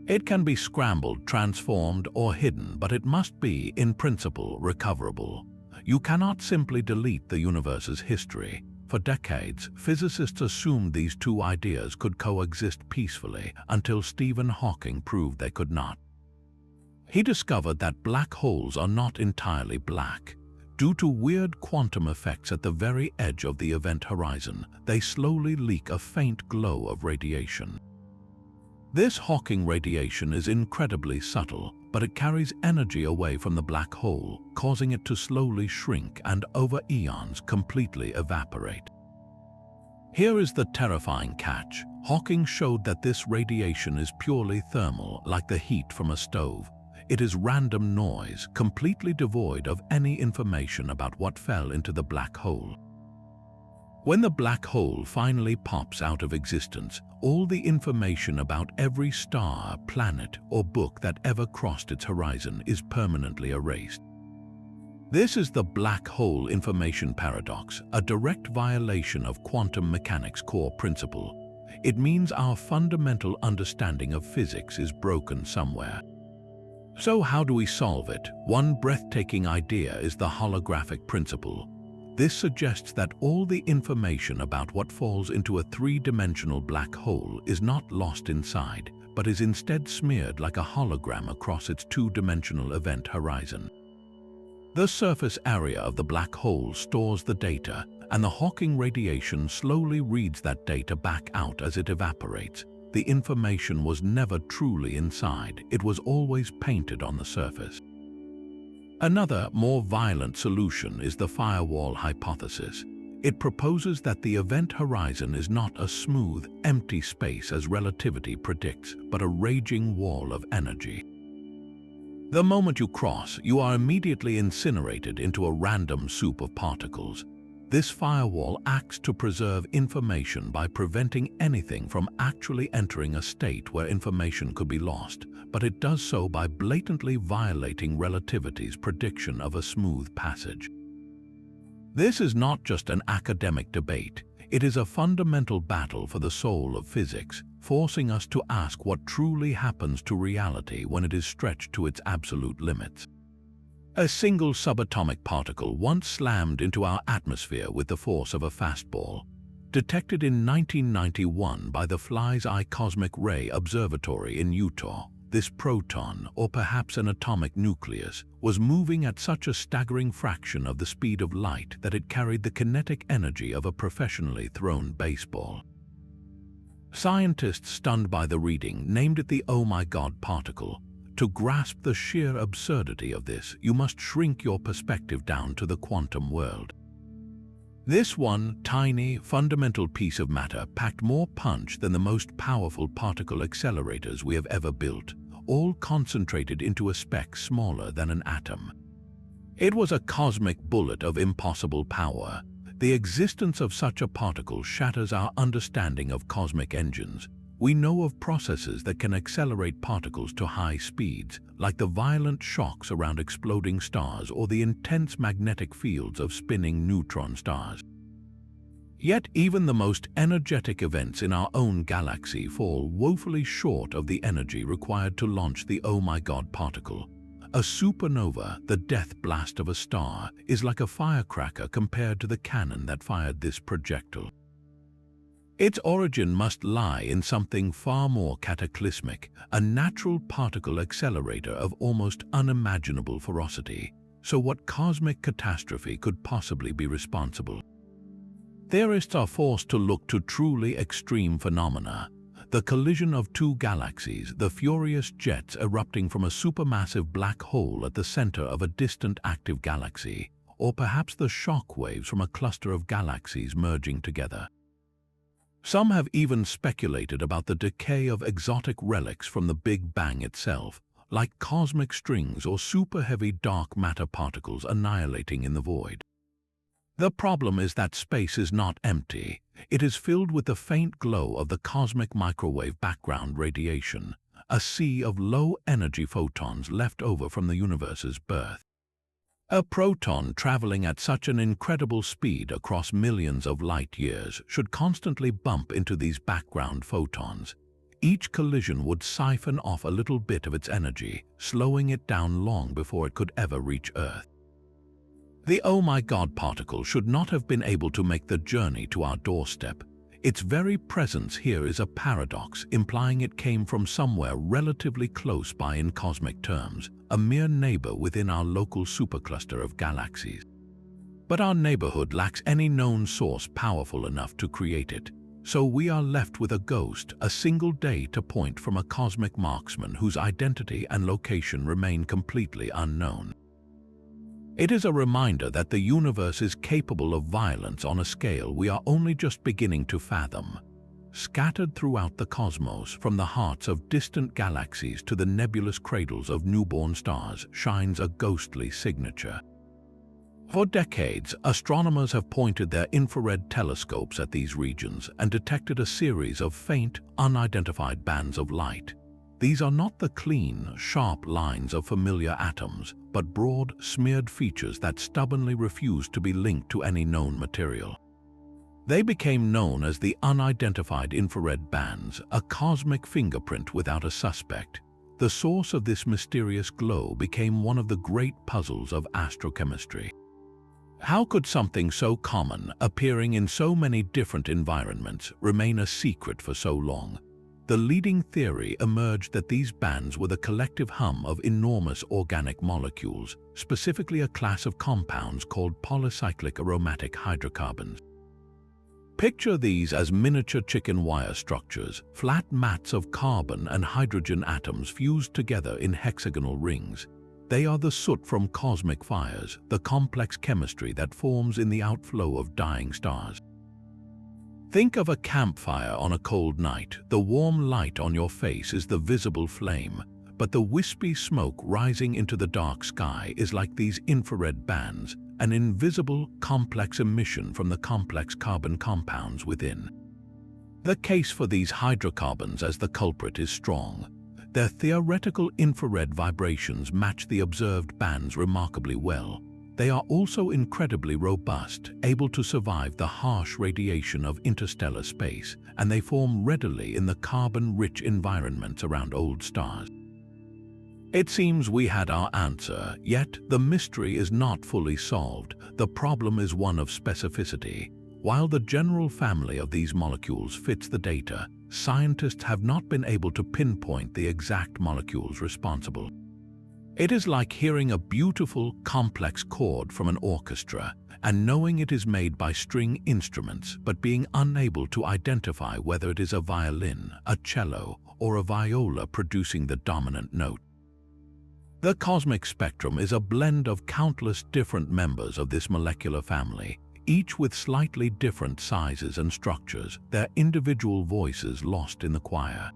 It can be scrambled, transformed, or hidden, but it must be, in principle, recoverable. You cannot simply delete the universe's history. For decades, physicists assumed these two ideas could coexist peacefully until Stephen Hawking proved they could not. He discovered that black holes are not entirely black. Due to weird quantum effects at the very edge of the event horizon, they slowly leak a faint glow of radiation. This Hawking radiation is incredibly subtle, but it carries energy away from the black hole, causing it to slowly shrink and over eons completely evaporate. Here is the terrifying catch. Hawking showed that this radiation is purely thermal, like the heat from a stove. It is random noise, completely devoid of any information about what fell into the black hole. When the black hole finally pops out of existence, all the information about every star, planet, or book that ever crossed its horizon is permanently erased. This is the black hole information paradox, a direct violation of quantum mechanics' core principle. It means our fundamental understanding of physics is broken somewhere. So how do we solve it? One breathtaking idea is the holographic principle. This suggests that all the information about what falls into a three-dimensional black hole is not lost inside, but is instead smeared like a hologram across its two-dimensional event horizon. The surface area of the black hole stores the data, and the Hawking radiation slowly reads that data back out as it evaporates. The information was never truly inside, it was always painted on the surface. Another, more violent solution is the firewall hypothesis. It proposes that the event horizon is not a smooth, empty space as relativity predicts, but a raging wall of energy. The moment you cross, you are immediately incinerated into a random soup of particles. This firewall acts to preserve information by preventing anything from actually entering a state where information could be lost, but it does so by blatantly violating relativity's prediction of a smooth passage. This is not just an academic debate, it is a fundamental battle for the soul of physics, forcing us to ask what truly happens to reality when it is stretched to its absolute limits. A single subatomic particle once slammed into our atmosphere with the force of a fastball. Detected in 1991 by the Fly's Eye Cosmic Ray Observatory in Utah, this proton, or perhaps an atomic nucleus, was moving at such a staggering fraction of the speed of light that it carried the kinetic energy of a professionally thrown baseball. Scientists, stunned by the reading, named it the "Oh my God" particle. To grasp the sheer absurdity of this, you must shrink your perspective down to the quantum world. This one tiny, fundamental piece of matter packed more punch than the most powerful particle accelerators we have ever built, all concentrated into a speck smaller than an atom. It was a cosmic bullet of impossible power. The existence of such a particle shatters our understanding of cosmic engines. We know of processes that can accelerate particles to high speeds, like the violent shocks around exploding stars or the intense magnetic fields of spinning neutron stars. Yet even the most energetic events in our own galaxy fall woefully short of the energy required to launch the "Oh my God" particle. A supernova, the death blast of a star, is like a firecracker compared to the cannon that fired this projectile. Its origin must lie in something far more cataclysmic, a natural particle accelerator of almost unimaginable ferocity. So what cosmic catastrophe could possibly be responsible? Theorists are forced to look to truly extreme phenomena. The collision of two galaxies, the furious jets erupting from a supermassive black hole at the center of a distant active galaxy, or perhaps the shock waves from a cluster of galaxies merging together. Some have even speculated about the decay of exotic relics from the Big Bang itself, like cosmic strings or super-heavy dark matter particles annihilating in the void. The problem is that space is not empty. It is filled with the faint glow of the cosmic microwave background radiation, a sea of low-energy photons left over from the universe's birth. A proton traveling at such an incredible speed across millions of light years should constantly bump into these background photons. Each collision would siphon off a little bit of its energy, slowing it down long before it could ever reach Earth. The "Oh my God" particle should not have been able to make the journey to our doorstep. Its very presence here is a paradox, implying it came from somewhere relatively close by in cosmic terms, a mere neighbor within our local supercluster of galaxies. But our neighborhood lacks any known source powerful enough to create it. So we are left with a ghost, a single data point from a cosmic marksman whose identity and location remain completely unknown. It is a reminder that the universe is capable of violence on a scale we are only just beginning to fathom. Scattered throughout the cosmos, from the hearts of distant galaxies to the nebulous cradles of newborn stars, shines a ghostly signature. For decades, astronomers have pointed their infrared telescopes at these regions and detected a series of faint, unidentified bands of light. These are not the clean, sharp lines of familiar atoms, but broad, smeared features that stubbornly refuse to be linked to any known material. They became known as the unidentified infrared bands, a cosmic fingerprint without a suspect. The source of this mysterious glow became one of the great puzzles of astrochemistry. How could something so common, appearing in so many different environments, remain a secret for so long? The leading theory emerged that these bands were the collective hum of enormous organic molecules, specifically a class of compounds called polycyclic aromatic hydrocarbons. Picture these as miniature chicken wire structures, flat mats of carbon and hydrogen atoms fused together in hexagonal rings. They are the soot from cosmic fires, the complex chemistry that forms in the outflow of dying stars. Think of a campfire on a cold night. The warm light on your face is the visible flame, but the wispy smoke rising into the dark sky is like these infrared bands, an invisible, complex emission from the complex carbon compounds within. The case for these hydrocarbons as the culprit is strong. Their theoretical infrared vibrations match the observed bands remarkably well. They are also incredibly robust, able to survive the harsh radiation of interstellar space, and they form readily in the carbon-rich environments around old stars. It seems we had our answer, yet the mystery is not fully solved. The problem is one of specificity. While the general family of these molecules fits the data, scientists have not been able to pinpoint the exact molecules responsible. It is like hearing a beautiful, complex chord from an orchestra and knowing it is made by string instruments, but being unable to identify whether it is a violin, a cello, or a viola producing the dominant note. The cosmic spectrum is a blend of countless different members of this molecular family, each with slightly different sizes and structures, their individual voices lost in the choir.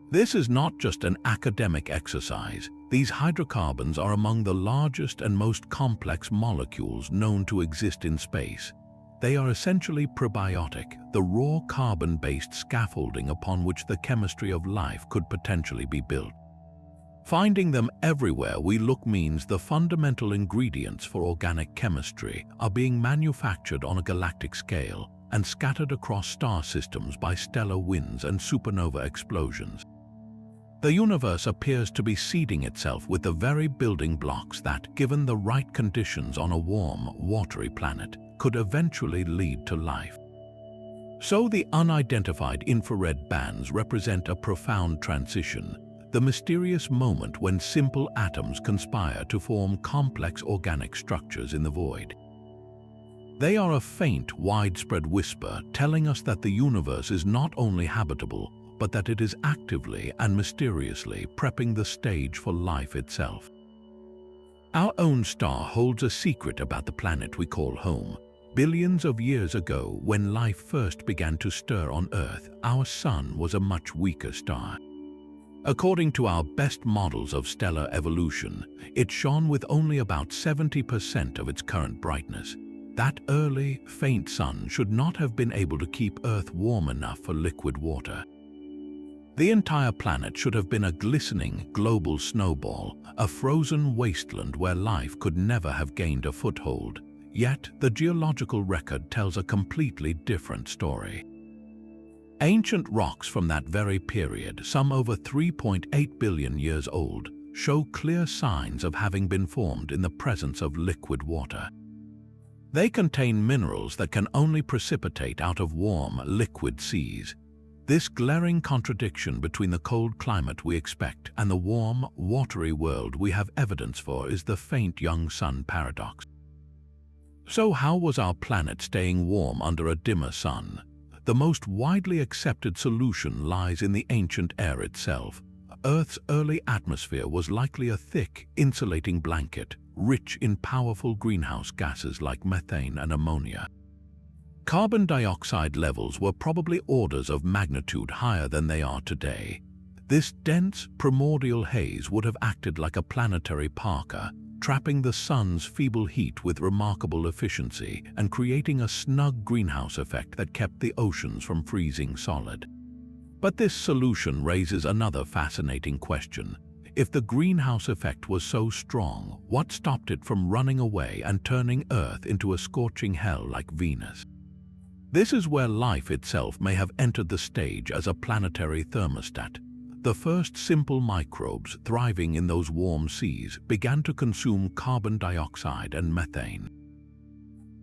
This is not just an academic exercise. These hydrocarbons are among the largest and most complex molecules known to exist in space. They are essentially prebiotic, the raw carbon-based scaffolding upon which the chemistry of life could potentially be built. Finding them everywhere we look means the fundamental ingredients for organic chemistry are being manufactured on a galactic scale and scattered across star systems by stellar winds and supernova explosions. The universe appears to be seeding itself with the very building blocks that, given the right conditions on a warm, watery planet, could eventually lead to life. So the unidentified infrared bands represent a profound transition, the mysterious moment when simple atoms conspire to form complex organic structures in the void. They are a faint, widespread whisper telling us that the universe is not only habitable, but that it is actively and mysteriously prepping the stage for life itself. Our own star holds a secret about the planet we call home. Billions of years ago, when life first began to stir on Earth, our sun was a much weaker star. According to our best models of stellar evolution, it shone with only about 70% of its current brightness. That early, faint sun should not have been able to keep Earth warm enough for liquid water. The entire planet should have been a glistening, global snowball, a frozen wasteland where life could never have gained a foothold. Yet, the geological record tells a completely different story. Ancient rocks from that very period, some over 3.8 billion years old, show clear signs of having been formed in the presence of liquid water. They contain minerals that can only precipitate out of warm, liquid seas. This glaring contradiction between the cold climate we expect and the warm, watery world we have evidence for is the faint young sun paradox. So how was our planet staying warm under a dimmer sun? The most widely accepted solution lies in the ancient air itself. Earth's early atmosphere was likely a thick, insulating blanket, rich in powerful greenhouse gases like methane and ammonia. Carbon dioxide levels were probably orders of magnitude higher than they are today. This dense, primordial haze would have acted like a planetary parka, trapping the sun's feeble heat with remarkable efficiency and creating a snug greenhouse effect that kept the oceans from freezing solid. But this solution raises another fascinating question. If the greenhouse effect was so strong, what stopped it from running away and turning Earth into a scorching hell like Venus? This is where life itself may have entered the stage as a planetary thermostat. The first simple microbes thriving in those warm seas began to consume carbon dioxide and methane.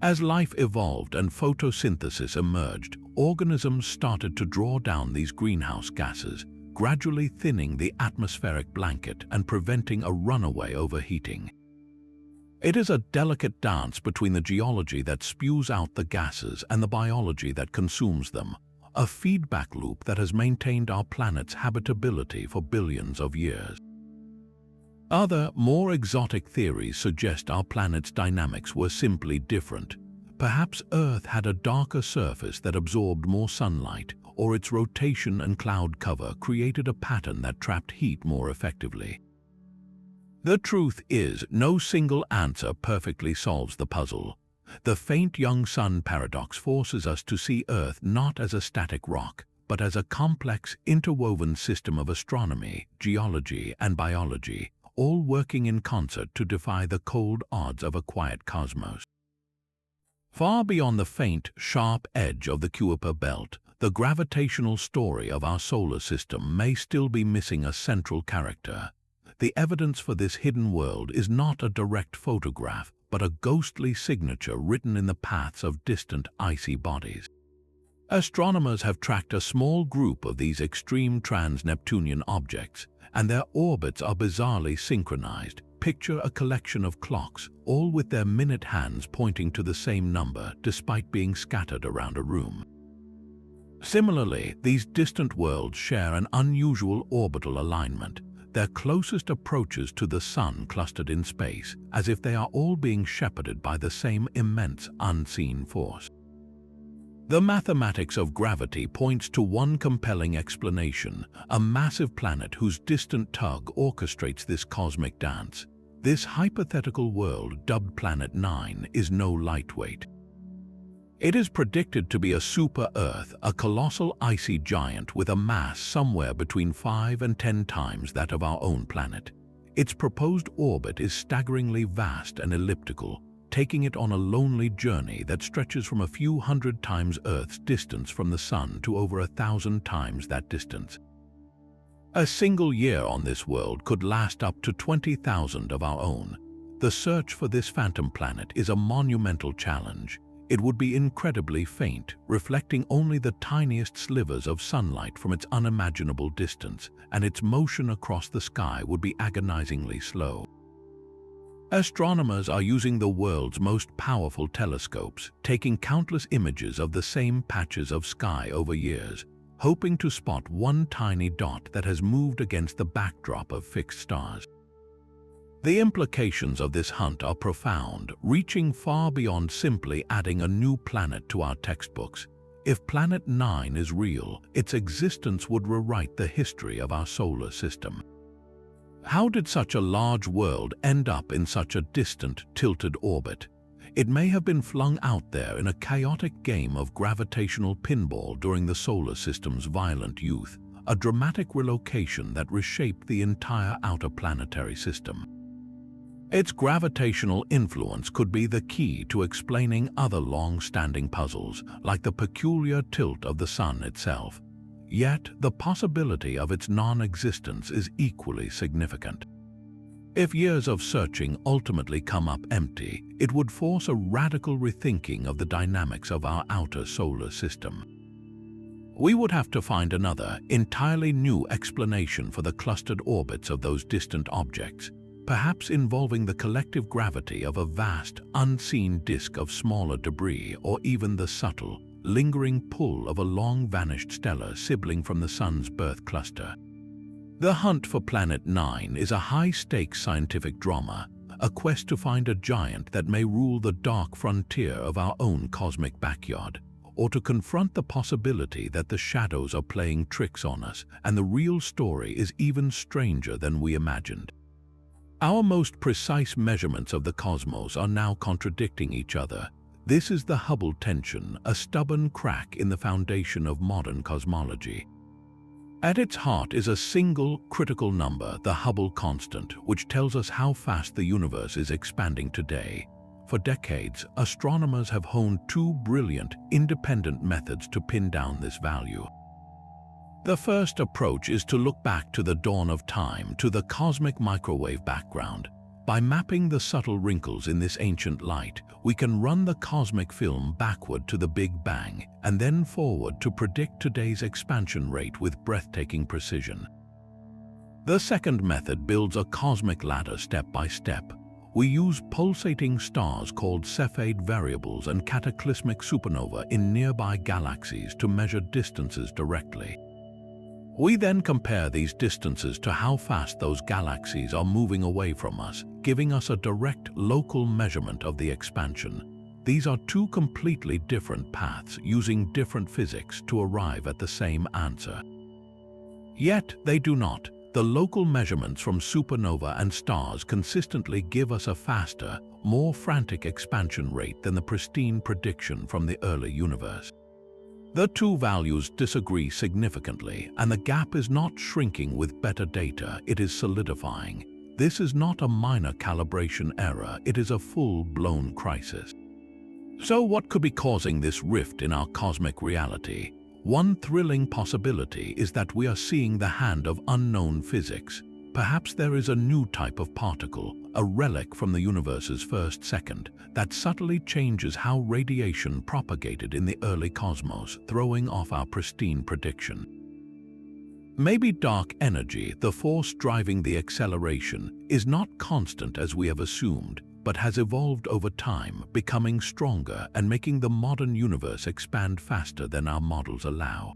As life evolved and photosynthesis emerged, organisms started to draw down these greenhouse gases, gradually thinning the atmospheric blanket and preventing a runaway overheating. It is a delicate dance between the geology that spews out the gases and the biology that consumes them, a feedback loop that has maintained our planet's habitability for billions of years. Other, more exotic theories suggest our planet's dynamics were simply different. Perhaps Earth had a darker surface that absorbed more sunlight, or its rotation and cloud cover created a pattern that trapped heat more effectively. The truth is, no single answer perfectly solves the puzzle. The faint young sun paradox forces us to see Earth not as a static rock, but as a complex, interwoven system of astronomy, geology, and biology, all working in concert to defy the cold odds of a quiet cosmos. Far beyond the faint, sharp edge of the Kuiper belt, the gravitational story of our solar system may still be missing a central character. The evidence for this hidden world is not a direct photograph, but a ghostly signature written in the paths of distant icy bodies. Astronomers have tracked a small group of these extreme trans-Neptunian objects, and their orbits are bizarrely synchronized. Picture a collection of clocks, all with their minute hands pointing to the same number despite being scattered around a room. Similarly, these distant worlds share an unusual orbital alignment, their closest approaches to the Sun clustered in space, as if they are all being shepherded by the same immense unseen force. The mathematics of gravity points to one compelling explanation: a massive planet whose distant tug orchestrates this cosmic dance. This hypothetical world, dubbed Planet 9, is no lightweight. It is predicted to be a super-Earth, a colossal icy giant with a mass somewhere between 5 and 10 times that of our own planet. Its proposed orbit is staggeringly vast and elliptical, taking it on a lonely journey that stretches from a few hundred times Earth's distance from the Sun to over 1,000 times that distance. A single year on this world could last up to 20,000 of our own. The search for this phantom planet is a monumental challenge. It would be incredibly faint, reflecting only the tiniest slivers of sunlight from its unimaginable distance, and its motion across the sky would be agonizingly slow. Astronomers are using the world's most powerful telescopes, taking countless images of the same patches of sky over years, hoping to spot one tiny dot that has moved against the backdrop of fixed stars. The implications of this hunt are profound, reaching far beyond simply adding a new planet to our textbooks. If Planet 9 is real, its existence would rewrite the history of our solar system. How did such a large world end up in such a distant, tilted orbit? It may have been flung out there in a chaotic game of gravitational pinball during the solar system's violent youth, a dramatic relocation that reshaped the entire outer planetary system. Its gravitational influence could be the key to explaining other long-standing puzzles, like the peculiar tilt of the Sun itself. Yet, the possibility of its non-existence is equally significant. If years of searching ultimately come up empty, it would force a radical rethinking of the dynamics of our outer solar system. We would have to find another, entirely new explanation for the clustered orbits of those distant objects. perhaps involving the collective gravity of a vast, unseen disk of smaller debris, or even the subtle, lingering pull of a long-vanished stellar sibling from the Sun's birth cluster. The hunt for Planet 9 is a high-stakes scientific drama, a quest to find a giant that may rule the dark frontier of our own cosmic backyard, or to confront the possibility that the shadows are playing tricks on us and the real story is even stranger than we imagined. Our most precise measurements of the cosmos are now contradicting each other. This is the Hubble tension, a stubborn crack in the foundation of modern cosmology. At its heart is a single, critical number, the Hubble constant, which tells us how fast the universe is expanding today. For decades, astronomers have honed two brilliant, independent methods to pin down this value. The first approach is to look back to the dawn of time, to the cosmic microwave background. By mapping the subtle wrinkles in this ancient light, we can run the cosmic film backward to the Big Bang and then forward to predict today's expansion rate with breathtaking precision. The second method builds a cosmic ladder step by step. We use pulsating stars called Cepheids variables and cataclysmic supernova in nearby galaxies to measure distances directly. We then compare these distances to how fast those galaxies are moving away from us, giving us a direct local measurement of the expansion. These are two completely different paths using different physics to arrive at the same answer. Yet they do not. The local measurements from supernova and stars consistently give us a faster, more frantic expansion rate than the pristine prediction from the early universe. The two values disagree significantly, and the gap is not shrinking with better data, it is solidifying. This is not a minor calibration error, it is a full-blown crisis. So what could be causing this rift in our cosmic reality? One thrilling possibility is that we are seeing the hand of unknown physics. Perhaps there is a new type of particle, a relic from the universe's first second, that subtly changes how radiation propagated in the early cosmos, throwing off our pristine prediction. Maybe dark energy, the force driving the acceleration, is not constant as we have assumed, but has evolved over time, becoming stronger and making the modern universe expand faster than our models allow.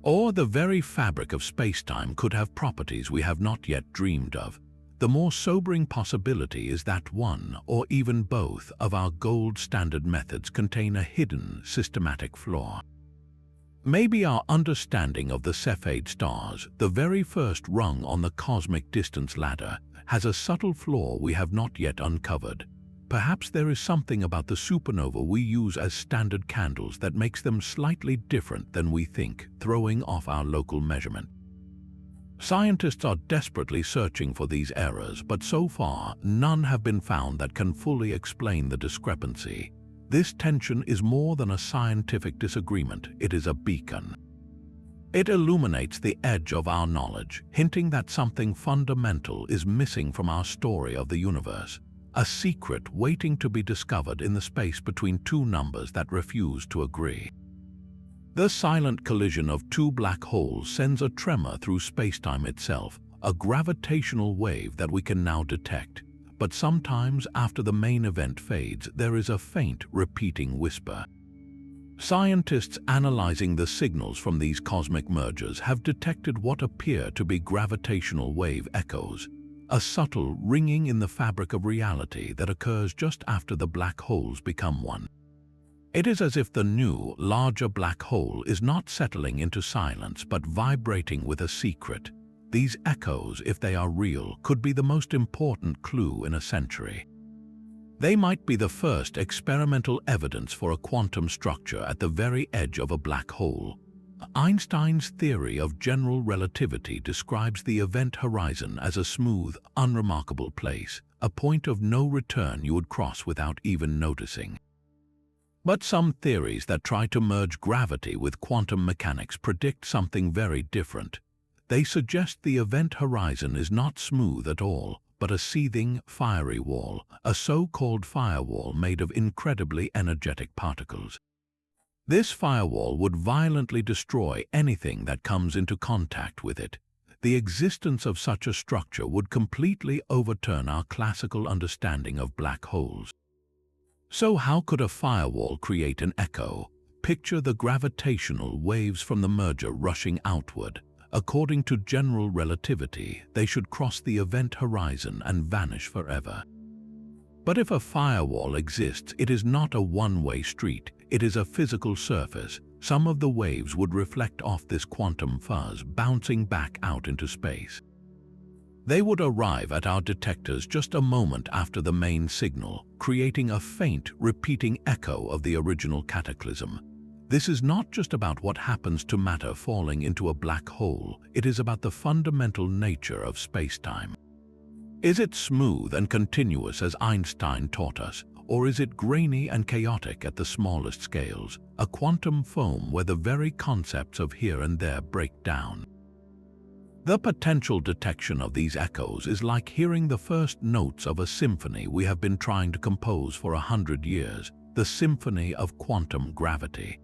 Or the very fabric of space-time could have properties we have not yet dreamed of. The more sobering possibility is that one, or even both, of our gold standard methods contain a hidden, systematic flaw. Maybe our understanding of the Cepheids stars, the very first rung on the cosmic distance ladder, has a subtle flaw we have not yet uncovered. Perhaps there is something about the supernova we use as standard candles that makes them slightly different than we think, throwing off our local measurement. Scientists are desperately searching for these errors, but so far, none have been found that can fully explain the discrepancy. This tension is more than a scientific disagreement, it is a beacon. It illuminates the edge of our knowledge, hinting that something fundamental is missing from our story of the universe. A secret waiting to be discovered in the space between two numbers that refuse to agree. The silent collision of two black holes sends a tremor through spacetime itself, a gravitational wave that we can now detect. But sometimes after the main event fades, there is a faint, repeating whisper. Scientists analyzing the signals from these cosmic mergers have detected what appear to be gravitational wave echoes. A subtle ringing in the fabric of reality that occurs just after the black holes become one. It is as if the new, larger black hole is not settling into silence but vibrating with a secret. These echoes, if they are real, could be the most important clue in a century. They might be the first experimental evidence for a quantum structure at the very edge of a black hole. Einstein's theory of general relativity describes the event horizon as a smooth, unremarkable place, a point of no return you would cross without even noticing. But some theories that try to merge gravity with quantum mechanics predict something very different. They suggest the event horizon is not smooth at all, but a seething, fiery wall, a so-called firewall made of incredibly energetic particles. This firewall would violently destroy anything that comes into contact with it. the existence of such a structure would completely overturn our classical understanding of black holes. So how could a firewall create an echo? Picture the gravitational waves from the merger rushing outward. According to general relativity, they should cross the event horizon and vanish forever. But if a firewall exists, it is not a one-way street, it is a physical surface. Some of the waves would reflect off this quantum fuzz, bouncing back out into space. They would arrive at our detectors just a moment after the main signal, creating a faint, repeating echo of the original cataclysm. This is not just about what happens to matter falling into a black hole, it is about the fundamental nature of space-time. Is it smooth and continuous as Einstein taught us, or is it grainy and chaotic at the smallest scales, a quantum foam where the very concepts of here and there break down? The potential detection of these echoes is like hearing the first notes of a symphony we have been trying to compose for 100 years, the symphony of quantum gravity.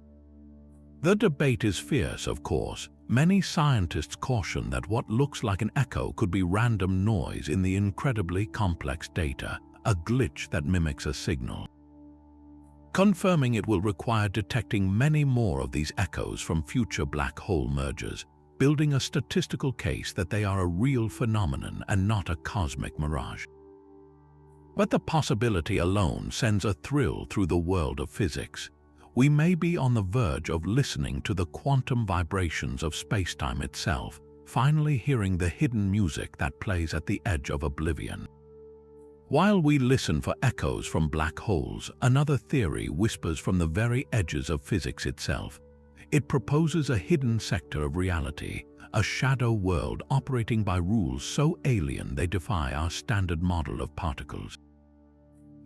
The debate is fierce, of course. Many scientists caution that what looks like an echo could be random noise in the incredibly complex data, a glitch that mimics a signal. Confirming it will require detecting many more of these echoes from future black hole mergers, building a statistical case that they are a real phenomenon and not a cosmic mirage. But the possibility alone sends a thrill through the world of physics. We may be on the verge of listening to the quantum vibrations of spacetime itself, finally hearing the hidden music that plays at the edge of oblivion. While we listen for echoes from black holes, another theory whispers from the very edges of physics itself. It proposes a hidden sector of reality, a shadow world operating by rules so alien they defy our standard model of particles.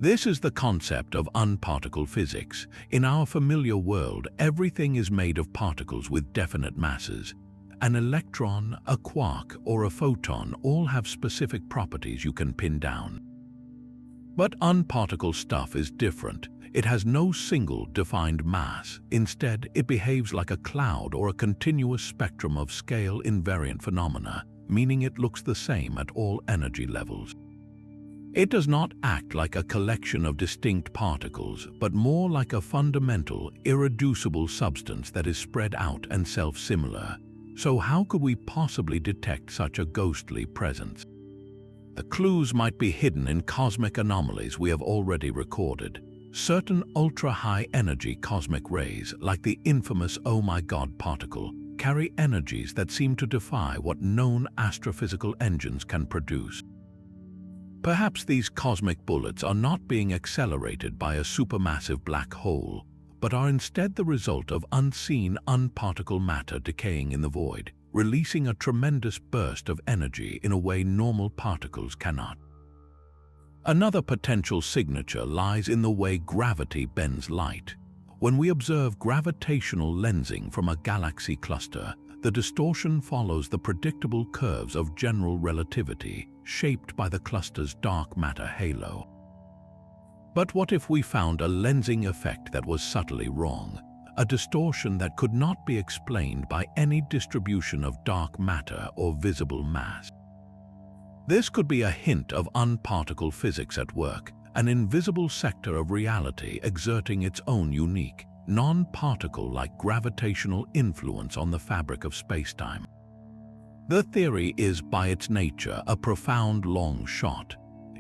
This is the concept of unparticle physics. In our familiar world, everything is made of particles with definite masses. An electron, a quark, or a photon all have specific properties you can pin down. But unparticle stuff is different. It has no single defined mass. Instead, it behaves like a cloud or a continuous spectrum of scale-invariant phenomena, meaning it looks the same at all energy levels. It does not act like a collection of distinct particles, but more like a fundamental, irreducible substance that is spread out and self-similar. So how could we possibly detect such a ghostly presence? The clues might be hidden in cosmic anomalies we have already recorded. Certain ultra-high energy cosmic rays, like the infamous Oh My God particle, carry energies that seem to defy what known astrophysical engines can produce. Perhaps these cosmic bullets are not being accelerated by a supermassive black hole, but are instead the result of unseen unparticle matter decaying in the void, releasing a tremendous burst of energy in a way normal particles cannot. Another potential signature lies in the way gravity bends light. When we observe gravitational lensing from a galaxy cluster, the distortion follows the predictable curves of general relativity, shaped by the cluster's dark matter halo. But what if we found a lensing effect that was subtly wrong, a distortion that could not be explained by any distribution of dark matter or visible mass? This could be a hint of unparticle physics at work, an invisible sector of reality exerting its own unique, non-particle-like gravitational influence on the fabric of spacetime. The theory is, by its nature, a profound long shot.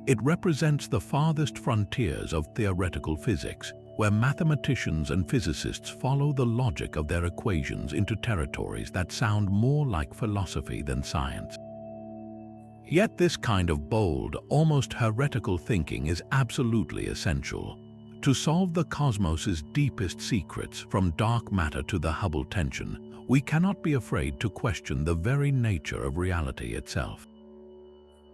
It represents the farthest frontiers of theoretical physics, where mathematicians and physicists follow the logic of their equations into territories that sound more like philosophy than science. Yet this kind of bold, almost heretical thinking is absolutely essential. To solve the cosmos's deepest secrets, from dark matter to the Hubble tension, we cannot be afraid to question the very nature of reality itself.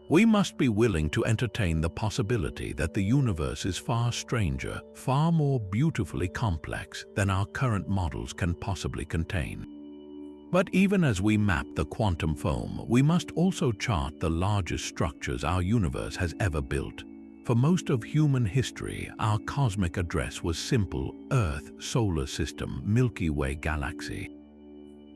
We must be willing to entertain the possibility that the universe is far stranger, far more beautifully complex than our current models can possibly contain. But even as we map the quantum foam, we must also chart the largest structures our universe has ever built. For most of human history, our cosmic address was simple: Earth, solar system, Milky Way galaxy.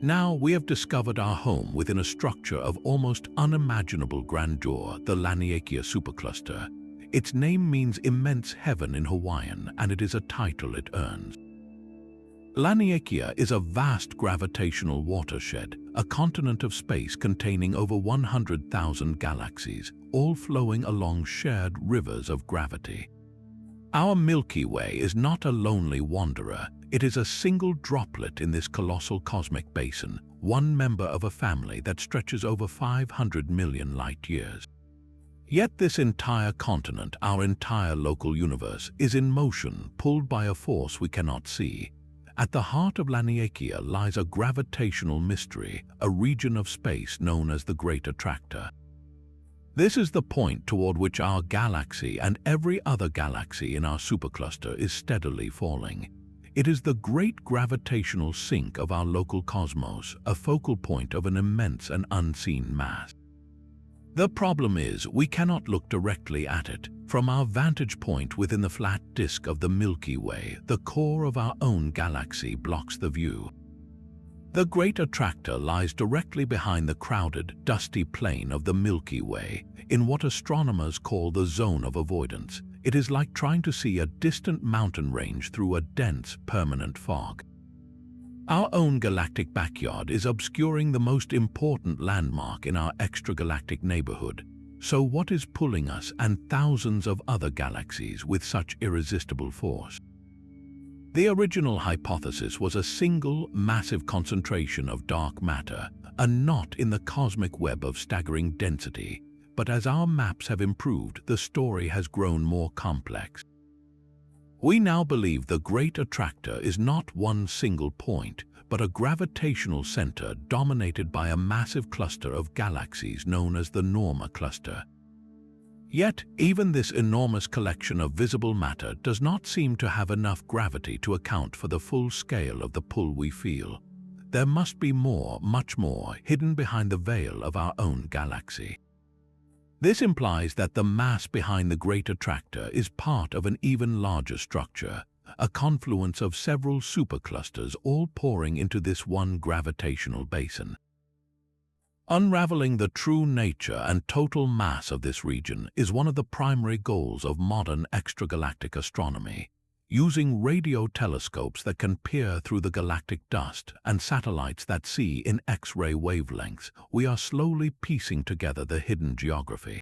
Now we have discovered our home within a structure of almost unimaginable grandeur, the Laniakea supercluster. Its name means immense heaven in Hawaiian, and it is a title it earns. Laniakea is a vast gravitational watershed, a continent of space containing over 100,000 galaxies, all flowing along shared rivers of gravity. Our Milky Way is not a lonely wanderer. It is a single droplet in this colossal cosmic basin, one member of a family that stretches over 500 million light-years. Yet this entire continent, our entire local universe, is in motion, pulled by a force we cannot see. At the heart of Laniakea lies a gravitational mystery, a region of space known as the Great Attractor. This is the point toward which our galaxy and every other galaxy in our supercluster is steadily falling. It is the great gravitational sink of our local cosmos, a focal point of an immense and unseen mass. The problem is, we cannot look directly at it. From our vantage point within the flat disk of the Milky Way, the core of our own galaxy blocks the view. The Great Attractor lies directly behind the crowded, dusty plain of the Milky Way, in what astronomers call the zone of avoidance. It is like trying to see a distant mountain range through a dense, permanent fog. Our own galactic backyard is obscuring the most important landmark in our extragalactic neighborhood. So what is pulling us and thousands of other galaxies with such irresistible force? The original hypothesis was a single, massive concentration of dark matter, a knot in the cosmic web of staggering density. But as our maps have improved, the story has grown more complex. We now believe the Great Attractor is not one single point, but a gravitational center dominated by a massive cluster of galaxies known as the Norma cluster. Yet, even this enormous collection of visible matter does not seem to have enough gravity to account for the full scale of the pull we feel. There must be more, much more, hidden behind the veil of our own galaxy. This implies that the mass behind the Great Attractor is part of an even larger structure, a confluence of several superclusters all pouring into this one gravitational basin. Unraveling the true nature and total mass of this region is one of the primary goals of modern extragalactic astronomy. Using radio telescopes that can peer through the galactic dust and satellites that see in X-ray wavelengths, we are slowly piecing together the hidden geography.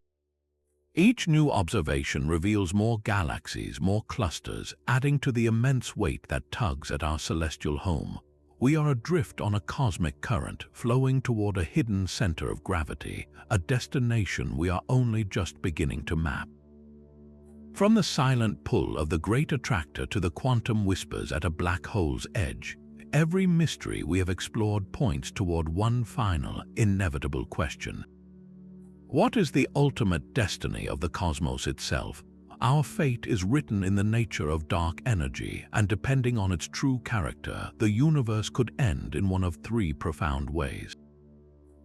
Each new observation reveals more galaxies, more clusters, adding to the immense weight that tugs at our celestial home. We are adrift on a cosmic current, flowing toward a hidden center of gravity, a destination we are only just beginning to map. From the silent pull of the Great Attractor to the quantum whispers at a black hole's edge, every mystery we have explored points toward one final, inevitable question. What is the ultimate destiny of the cosmos itself? Our fate is written in the nature of dark energy, and depending on its true character, the universe could end in one of three profound ways.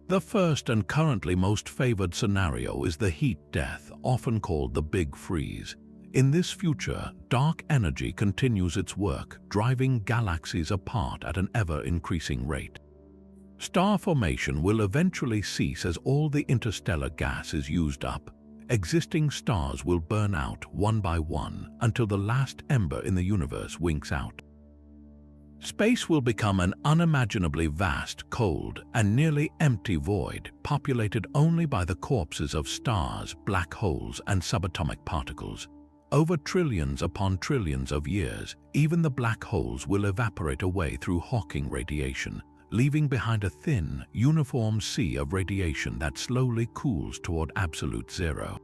The first and currently most favored scenario is the heat death, often called the Big Freeze. In this future, dark energy continues its work, driving galaxies apart at an ever-increasing rate. Star formation will eventually cease as all the interstellar gas is used up. Existing stars will burn out one by one until the last ember in the universe winks out. Space will become an unimaginably vast, cold, and nearly empty void, populated only by the corpses of stars, black holes, and subatomic particles. Over trillions upon trillions of years, even the black holes will evaporate away through Hawking radiation, leaving behind a thin, uniform sea of radiation that slowly cools toward absolute zero.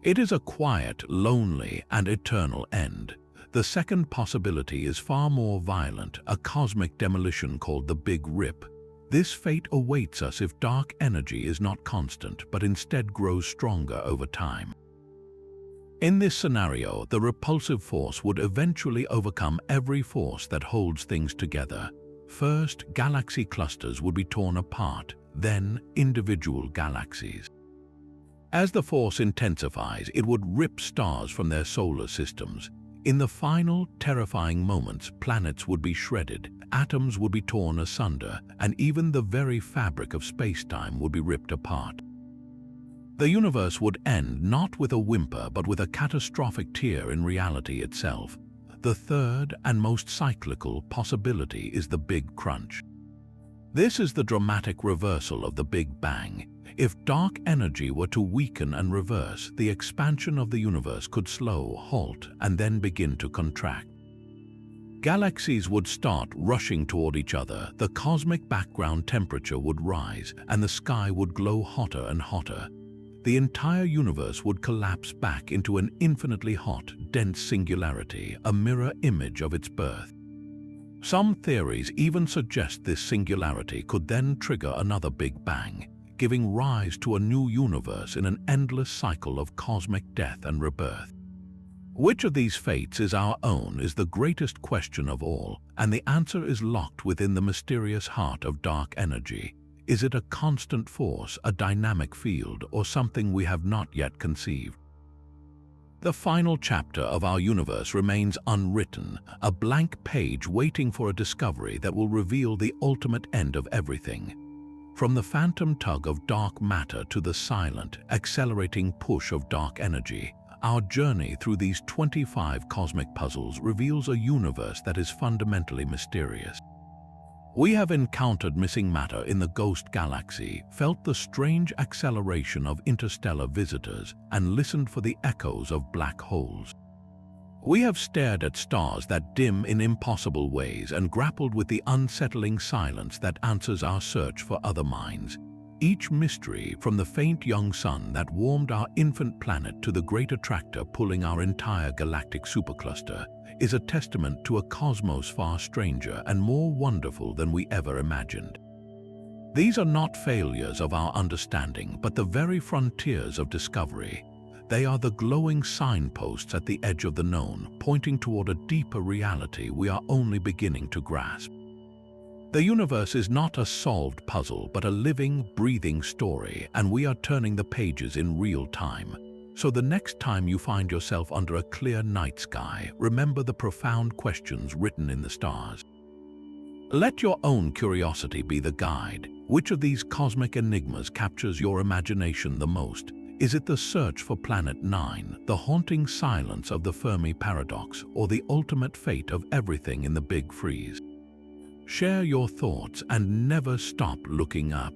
It is a quiet, lonely, and eternal end. The second possibility is far more violent, a cosmic demolition called the Big Rip. This fate awaits us if dark energy is not constant, but instead grows stronger over time. In this scenario, the repulsive force would eventually overcome every force that holds things together. First, galaxy clusters would be torn apart, then individual galaxies. As the force intensifies, it would rip stars from their solar systems. In the final, terrifying moments, planets would be shredded, atoms would be torn asunder, and even the very fabric of space-time would be ripped apart. The universe would end not with a whimper but with a catastrophic tear in reality itself. The third and most cyclical possibility is the Big Crunch. This is the dramatic reversal of the Big Bang. If dark energy were to weaken and reverse, the expansion of the universe could slow, halt, and then begin to contract. Galaxies would start rushing toward each other, the cosmic background temperature would rise, and the sky would glow hotter and hotter. The entire universe would collapse back into an infinitely hot, dense singularity, a mirror image of its birth. Some theories even suggest this singularity could then trigger another Big Bang, giving rise to a new universe in an endless cycle of cosmic death and rebirth. Which of these fates is our own is the greatest question of all, and the answer is locked within the mysterious heart of dark energy. Is it a constant force, a dynamic field, or something we have not yet conceived? The final chapter of our universe remains unwritten, a blank page waiting for a discovery that will reveal the ultimate end of everything. From the phantom tug of dark matter to the silent, accelerating push of dark energy, our journey through these 25 cosmic puzzles reveals a universe that is fundamentally mysterious. We have encountered missing matter in the ghost galaxy, felt the strange acceleration of interstellar visitors, and listened for the echoes of black holes. We have stared at stars that dim in impossible ways and grappled with the unsettling silence that answers our search for other minds. Each mystery, from the faint young sun that warmed our infant planet to the great attractor pulling our entire galactic supercluster, is a testament to a cosmos far stranger and more wonderful than we ever imagined. These are not failures of our understanding, but the very frontiers of discovery. They are the glowing signposts at the edge of the known, pointing toward a deeper reality we are only beginning to grasp. The universe is not a solved puzzle, but a living, breathing story, and we are turning the pages in real time. So the next time you find yourself under a clear night sky, remember the profound questions written in the stars. Let your own curiosity be the guide. Which of these cosmic enigmas captures your imagination the most? Is it the search for Planet 9, the haunting silence of the Fermi paradox, or the ultimate fate of everything in the Big Freeze? Share your thoughts and never stop looking up.